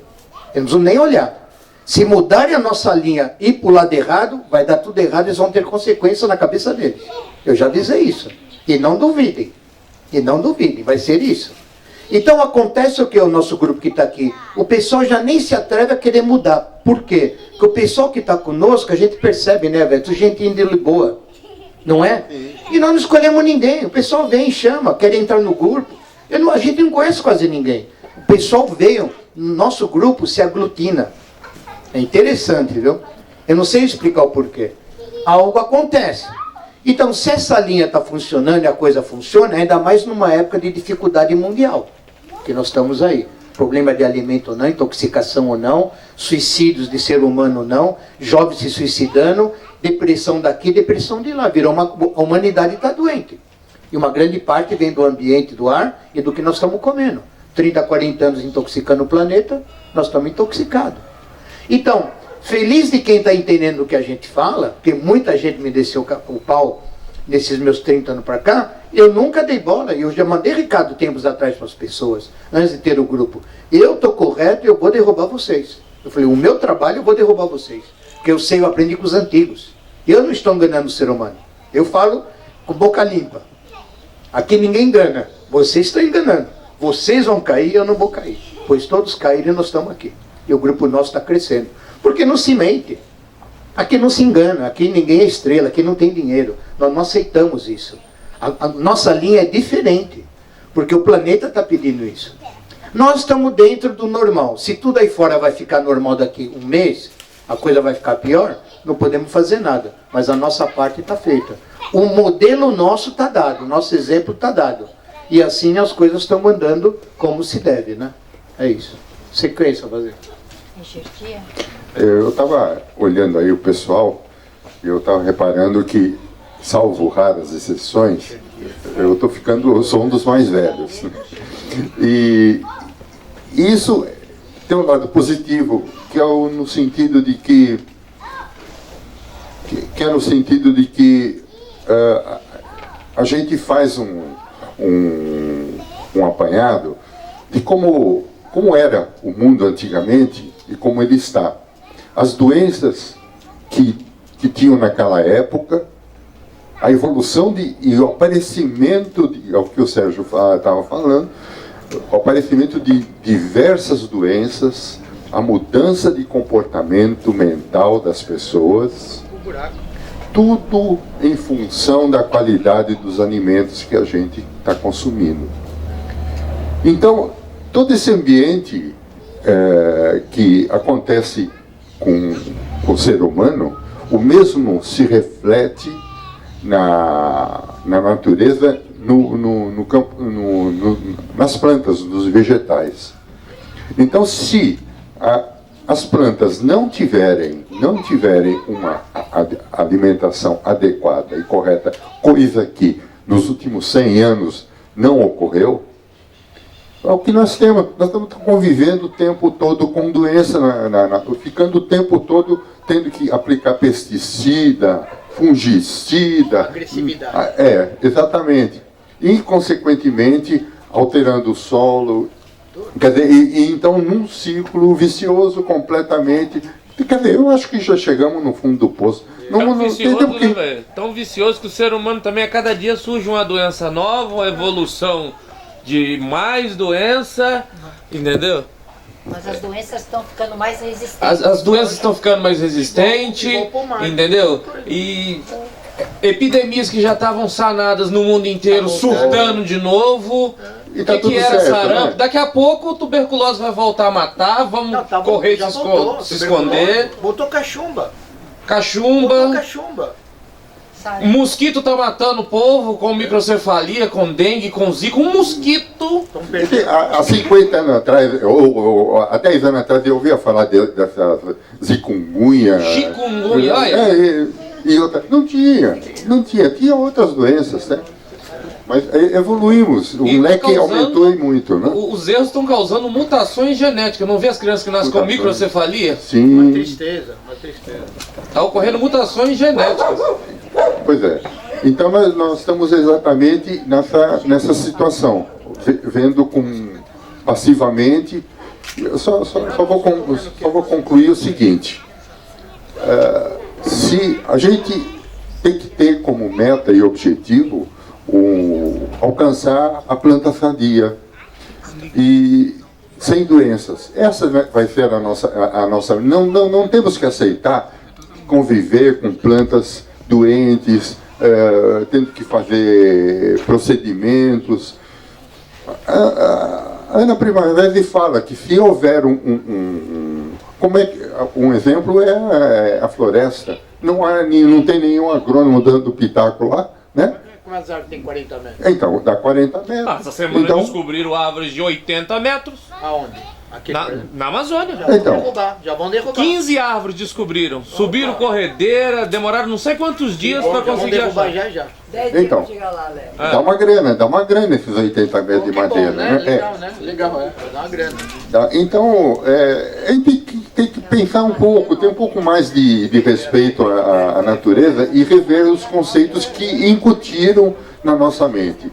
Eles não precisam nem olhar. Se mudarem a nossa linha e para o lado errado, vai dar tudo errado, eles vão ter consequência na cabeça deles. Eu já avisei isso. E não duvidem. E não duvidem, vai ser isso. Então acontece o que o nosso grupo que está aqui, o pessoal já nem se atreve a querer mudar. Por quê? Porque o pessoal que está conosco, a gente percebe, né, velho? Gente índole boa, não é? E nós não escolhemos ninguém. O pessoal vem, chama, quer entrar no grupo. A gente não conhece quase ninguém. O pessoal veio, no nosso grupo se aglutina. É interessante, viu? Eu não sei explicar o porquê. Algo acontece. Então, se essa linha está funcionando e a coisa funciona, ainda mais numa época de dificuldade mundial, que nós estamos aí. Problema de alimento ou não, intoxicação ou não, suicídios de ser humano ou não, jovens se suicidando, depressão daqui, depressão de lá. A humanidade está doente. E uma grande parte vem do ambiente, do ar e do que nós estamos comendo. 30, 40 anos intoxicando o planeta, nós estamos intoxicados. Então, feliz de quem está entendendo o que a gente fala, porque muita gente me desceu o pau nesses meus 30 anos para cá, eu nunca dei bola, e eu já mandei recado tempos atrás para as pessoas, antes de ter o grupo. Eu estou correto e eu vou derrubar vocês. Eu falei, o meu trabalho eu vou derrubar vocês, porque eu sei, eu aprendi com os antigos. Eu não estou enganando o ser humano. Eu falo com boca limpa. Aqui ninguém engana, vocês estão enganando. Vocês vão cair e eu não vou cair, pois todos caíram e nós estamos aqui. E o grupo nosso está crescendo. Porque não se mente. Aqui não se engana. Aqui ninguém é estrela. Aqui não tem dinheiro. Nós não aceitamos isso. A nossa linha é diferente. Porque o planeta está pedindo isso. Nós estamos dentro do normal. Se tudo aí fora vai ficar normal daqui um mês, a coisa vai ficar pior, não podemos fazer nada. Mas a nossa parte está feita. O modelo nosso está dado. O nosso exemplo está dado. E assim as coisas estão andando como se deve, né? É isso. Sequência, fazer. Eu estava olhando aí o pessoal e eu estava reparando que, salvo raras exceções, eu sou um dos mais velhos. E isso tem um lado positivo, que é no sentido de que a gente faz um apanhado de como era o mundo antigamente e como ele está. As doenças que tinham naquela época, a evolução e o aparecimento, é o que o Sérgio estava falando, o aparecimento de diversas doenças, a mudança de comportamento mental das pessoas, tudo em função da qualidade dos alimentos que a gente está consumindo. Então, todo esse ambiente que acontece com o ser humano, o mesmo se reflete na natureza, no campo, nas plantas, nos vegetais. Então, se as plantas não tiverem uma alimentação adequada e correta, coisa que nos últimos 100 anos não ocorreu, é o que nós estamos convivendo o tempo todo com doença, ficando o tempo todo tendo que aplicar pesticida, fungicida. Agressividade. Exatamente. E, consequentemente, alterando o solo. Quer dizer, então, num ciclo vicioso completamente. Quer dizer, eu acho que já chegamos no fundo do poço. Tão vicioso, né, velho? Tão vicioso que o ser humano também, a cada dia surge uma doença nova, uma evolução de mais doença, entendeu? Mas as doenças estão ficando mais resistentes. As doenças estão ficando mais resistentes, entendeu? E epidemias que já estavam sanadas no mundo inteiro, surtando de novo. E O tá que tudo era certo, sarampo? né? Daqui a pouco a tuberculose vai voltar a matar, vamos correr se esconder. Botou cachumba. Cachumba. Cachumba. O mosquito tá matando o povo com microcefalia, com dengue, com zika. Um mosquito. Há 50 anos atrás, ou há 10 anos atrás, eu ouvia falar dessa zikungunya. Chikungunya, olha. E outra. Não tinha. Tinha outras doenças, né? Mas evoluímos, o leque aumentou e muito, né? Os erros estão causando mutações genéticas. Não vê as crianças que nascem com microcefalia? Sim. Uma tristeza. Está ocorrendo mutações genéticas. Pois é. Então nós estamos exatamente nessa situação, vendo passivamente Eu só vou concluir o seguinte. Se a gente tem que ter como meta e objetivo alcançar a planta sadia e sem doenças. Essa vai ser a nossa. Não temos que aceitar conviver com plantas doentes, tendo que fazer procedimentos. A Ana Primavera fala que se houver um exemplo é a floresta. Não tem nenhum agrônomo dando pitaco lá, né? Quantas árvores tem 40 metros? Então, dá 40 metros. Essa semana descobriram árvores de 80 metros. Aonde? Aqui Na Amazônia. Já vão derrubar. 15 árvores descobriram. Subiram corredeira, demoraram não sei quantos dias para conseguir achar. Já. 10 dias Então, pra chegar lá, Léo. dá uma grana esses 80 metros de madeira. Bom, né? Legal, né? Legal, dá uma grana. Então, a gente tem que pensar um pouco, ter um pouco mais de respeito à natureza e rever os conceitos que incutiram na nossa mente.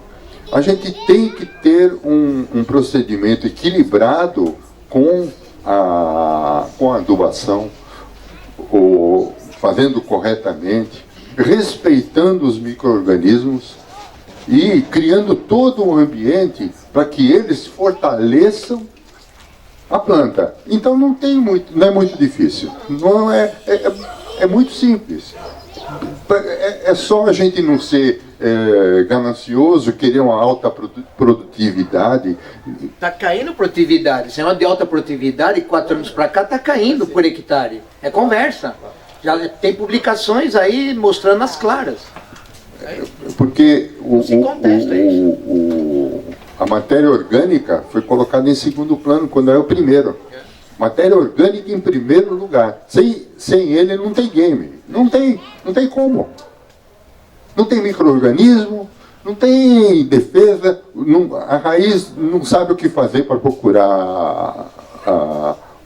A gente tem que ter um procedimento equilibrado com a adubação, fazendo corretamente, respeitando os micro-organismos e criando todo um ambiente para que eles fortaleçam a planta. Então não é muito difícil, é muito simples. É só a gente não ser ganancioso, querer uma alta produtividade. Está caindo produtividade. Esse negócio de alta produtividade, 4 anos para cá, está caindo por hectare. É conversa. Já tem publicações aí mostrando as claras. Porque isso. a matéria orgânica foi colocada em segundo plano, quando é o primeiro. Matéria orgânica em primeiro lugar. Sem ele não tem game. Não tem como. Não tem micro-organismo, não tem defesa, a raiz não sabe o que fazer para procurar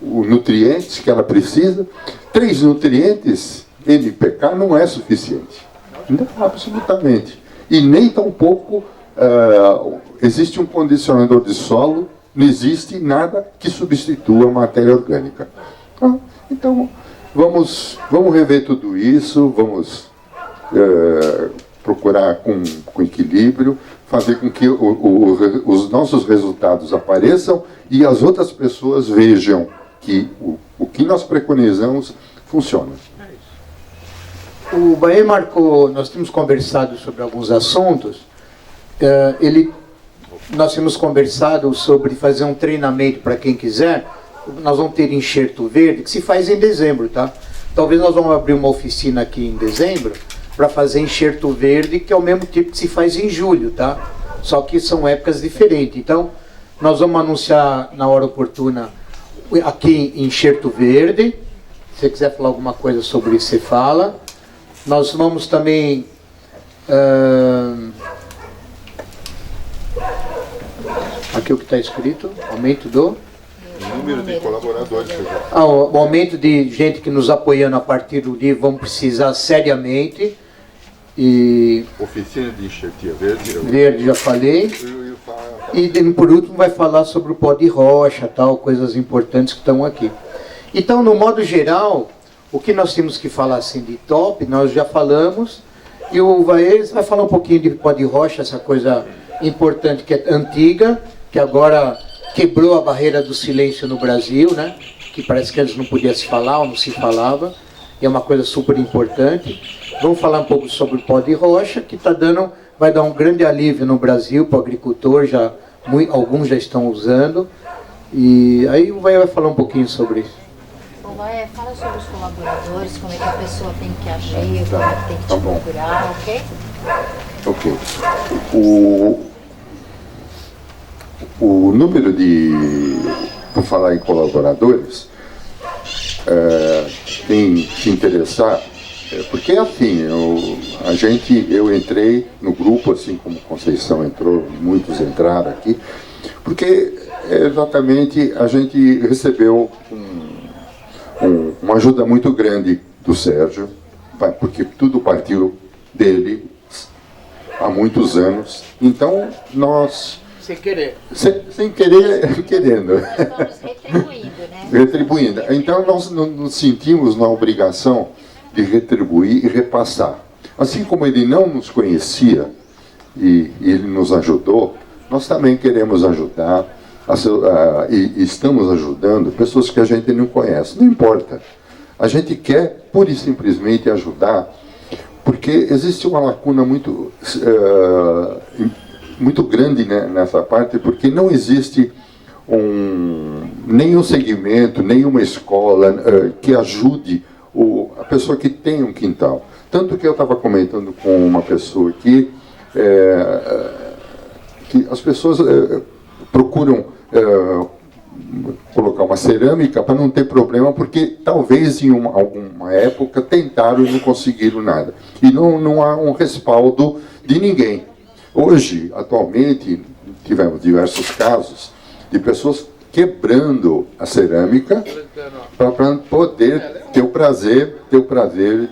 os nutrientes que ela precisa. 3 nutrientes NPK não é suficiente. Não, absolutamente. E nem tampouco existe um condicionador de solo, não existe nada que substitua a matéria orgânica. Então, vamos rever tudo isso, vamos procurar com equilíbrio, fazer com que os nossos resultados apareçam e as outras pessoas vejam que o que nós preconizamos funciona. O Baê marcou, nós temos conversado sobre alguns assuntos, nós temos conversado sobre fazer um treinamento para quem quiser. Nós vamos ter enxerto verde, que se faz em dezembro, tá? Talvez nós vamos abrir uma oficina aqui em dezembro para fazer enxerto verde, que é o mesmo tipo que se faz em julho, tá? Só que são épocas diferentes. Então, nós vamos anunciar na hora oportuna aqui enxerto verde. Se você quiser falar alguma coisa sobre isso, você fala. Nós vamos também aqui o que está escrito, aumento do Número de colaboradores. o aumento de gente que nos apoiando a partir do livro, vamos precisar seriamente. E Oficina de enxertia verde. verde já falei. E por último vai falar sobre o pó de rocha, tal, coisas importantes que estão aqui. Então, no modo geral, o que nós temos que falar assim de top, nós já falamos. E o Vaeres vai falar um pouquinho de pó de rocha, essa coisa importante que é antiga, que agora quebrou a barreira do silêncio no Brasil, né? Que parece que antes não podia se falar ou não se falava. E é uma coisa super importante. Vamos falar um pouco sobre o pó de rocha, que vai dar um grande alívio no Brasil para o agricultor, alguns já estão usando. E aí o vai falar um pouquinho sobre isso. Fala sobre os colaboradores, como é que a pessoa tem que agir, como é que tem que te procurar, ok? Ok. O número por falar em colaboradores, quem se interessar, porque assim, eu entrei no grupo, assim como Conceição entrou, muitos entraram aqui, porque exatamente a gente recebeu uma ajuda muito grande do Sérgio, porque tudo partiu dele há muitos anos. Então nós Sem querer. Sem querer, querendo. Nós estamos retribuindo, né? Retribuindo. Então nós nos sentimos na obrigação de retribuir e repassar. Assim como ele não nos conhecia e ele nos ajudou, nós também queremos ajudar e estamos ajudando pessoas que a gente não conhece. Não importa. A gente quer pura e simplesmente ajudar, porque existe uma lacuna muito grande, né, nessa parte, porque não existe nenhum segmento, nenhuma escola que ajude a pessoa que tem um quintal. Tanto que eu estava comentando com uma pessoa aqui, que as pessoas procuram colocar uma cerâmica para não ter problema, porque talvez em alguma época tentaram e não conseguiram nada. E não há um respaldo de ninguém. Hoje, atualmente, tivemos diversos casos de pessoas quebrando a cerâmica para poder ter o prazer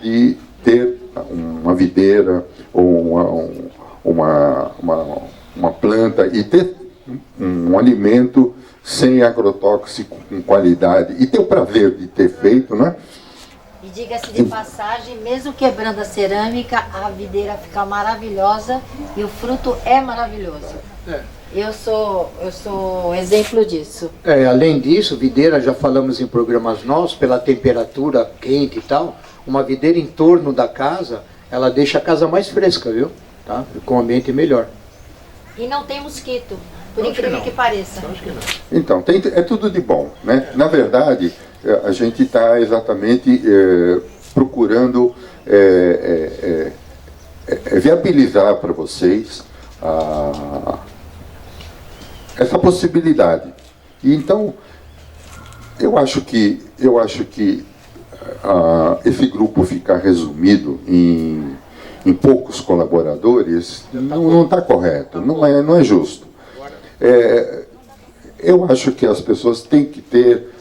de ter uma videira ou uma planta e ter um alimento sem agrotóxico, com qualidade, e ter o prazer de ter feito, né? E diga-se de passagem, mesmo quebrando a cerâmica, a videira fica maravilhosa e o fruto é maravilhoso. Eu sou exemplo disso. Além disso, videira, já falamos em programas nossos, pela temperatura quente e tal, uma videira em torno da casa, ela deixa a casa mais fresca, viu? Tá? Com o ambiente melhor. E não tem mosquito, por incrível que pareça. Então, é tudo de bom, né? Na verdade, a gente está exatamente procurando viabilizar para vocês essa possibilidade. E então, eu acho que esse grupo ficar resumido em poucos colaboradores não está correto, não é justo. Eu acho que as pessoas têm que ter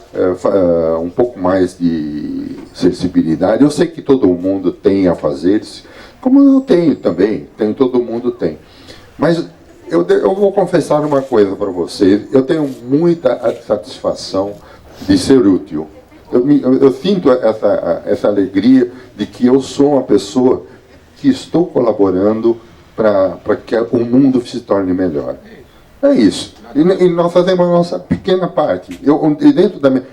um pouco mais de sensibilidade. Eu sei que todo mundo tem afazeres, como eu tenho também, todo mundo tem. Mas eu vou confessar uma coisa para vocês, eu tenho muita satisfação de ser útil. Eu sinto essa alegria de que eu sou uma pessoa que estou colaborando para que o mundo se torne melhor. É isso. E nós fazemos a nossa pequena parte.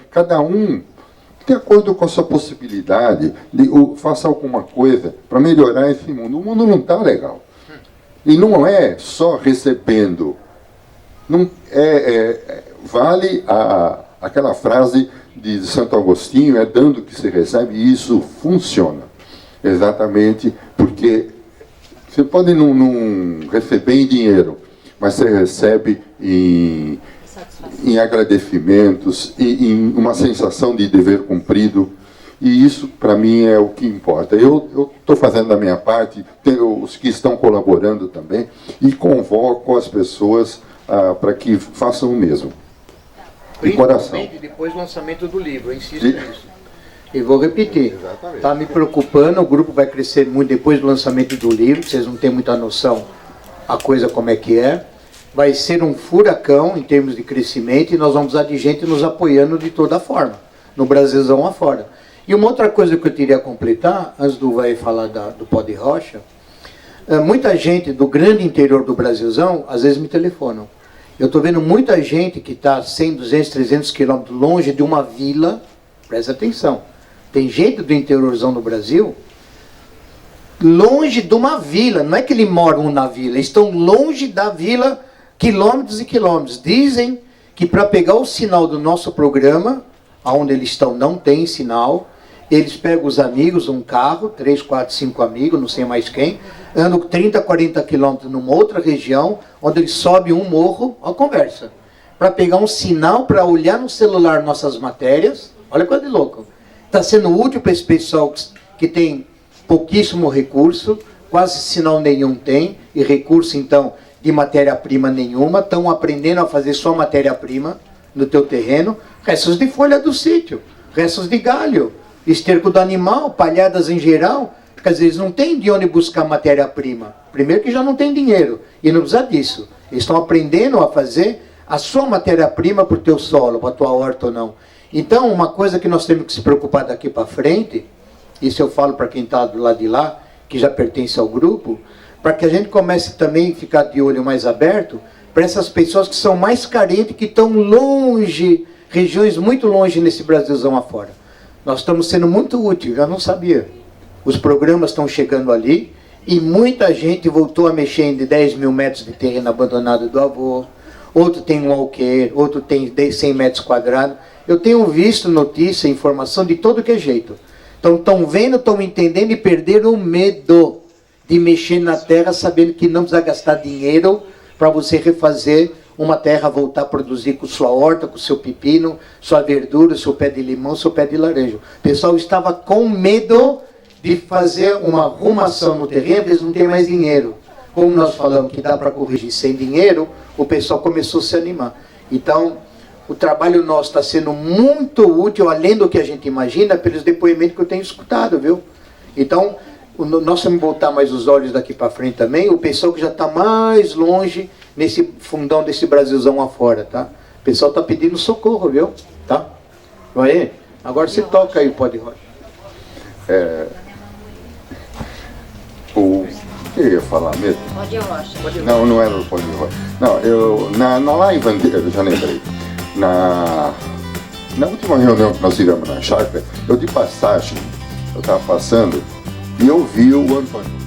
Cada um, de acordo com a sua possibilidade, faça alguma coisa para melhorar esse mundo. O mundo não está legal. E não é só recebendo. Vale aquela frase de Santo Agostinho, é dando que se recebe, e isso funciona. Exatamente porque você pode não receber em dinheiro, mas você recebe em agradecimentos, em uma sensação de dever cumprido. E isso, para mim, é o que importa. Eu estou fazendo a minha parte, tenho os que estão colaborando também, e convoco as pessoas para que façam o mesmo. De coração. Depois do lançamento do livro, eu insisto nisso. E vou repetir, está me preocupando, o grupo vai crescer muito depois do lançamento do livro, vocês não têm muita noção a coisa como é que é. Vai ser um furacão em termos de crescimento e nós vamos precisar de gente nos apoiando de toda forma, no Brasilzão afora. E uma outra coisa que eu queria completar, antes do vai falar do Pó de Rocha, muita gente do grande interior do Brasilzão, às vezes me telefonam. Eu estou vendo muita gente que está 100, 200, 300 quilômetros longe de uma vila, presta atenção. Tem gente do interiorzão do Brasil, longe de uma vila, não é que eles moram na vila, eles estão longe da vila, quilômetros e quilômetros. Dizem que para pegar o sinal do nosso programa, onde eles estão não tem sinal, eles pegam os amigos, um carro, 3, 4, 5 amigos, não sei mais quem, andam 30, 40 quilômetros numa outra região, onde eles sobem um morro, a conversa, para pegar um sinal, para olhar no celular nossas matérias. Olha coisa de louco. Está sendo útil para esse pessoal que tem pouquíssimo recurso, quase sinal nenhum tem, e recurso então de matéria-prima nenhuma, estão aprendendo a fazer só matéria-prima no teu terreno, restos de folha do sítio, restos de galho, esterco do animal, palhadas em geral, Quer dizer, eles não têm de onde buscar matéria-prima. Primeiro que já não tem dinheiro, e não precisa disso. Eles estão aprendendo a fazer a sua matéria-prima para o teu solo, para a tua horta ou não. Então, uma coisa que nós temos que se preocupar daqui para frente, isso eu falo para quem está do lado de lá, que já pertence ao grupo, para que a gente comece também a ficar de olho mais aberto para essas pessoas que são mais carentes, que estão longe, regiões muito longe nesse Brasilzão afora. Nós estamos sendo muito úteis, eu não sabia. Os programas estão chegando ali e muita gente voltou a mexer em 10 mil metros de terreno abandonado do avô, outro tem um alqueire, outro tem 100 metros quadrados. Eu tenho visto notícia, informação de todo que é jeito. Então estão vendo, estão entendendo e perderam o medo de mexer na terra, sabendo que não precisa gastar dinheiro para você refazer uma terra voltar a produzir com sua horta, com seu pepino, sua verdura, seu pé de limão, seu pé de laranja. O pessoal estava com medo de fazer uma arrumação no terreno, eles não têm mais dinheiro. Como nós falamos que dá para corrigir sem dinheiro, o pessoal começou a se animar. Então, o trabalho nosso está sendo muito útil, além do que a gente imagina, pelos depoimentos que eu tenho escutado, viu? Então, nós vamos voltar mais os olhos daqui para frente também, o pessoal que já está mais longe nesse fundão desse Brasilzão afora, tá? O pessoal está pedindo socorro, viu? Tá? Vai, agora você toca aí o pó de rocha. O que eu ia falar mesmo? Pó de rocha. Não, não era o pó de rocha. Não, eu, na live, eu já lembrei. Na última reunião que nós tivemos na chácara, eu de passagem, eu estava passando e eu vi o Antônio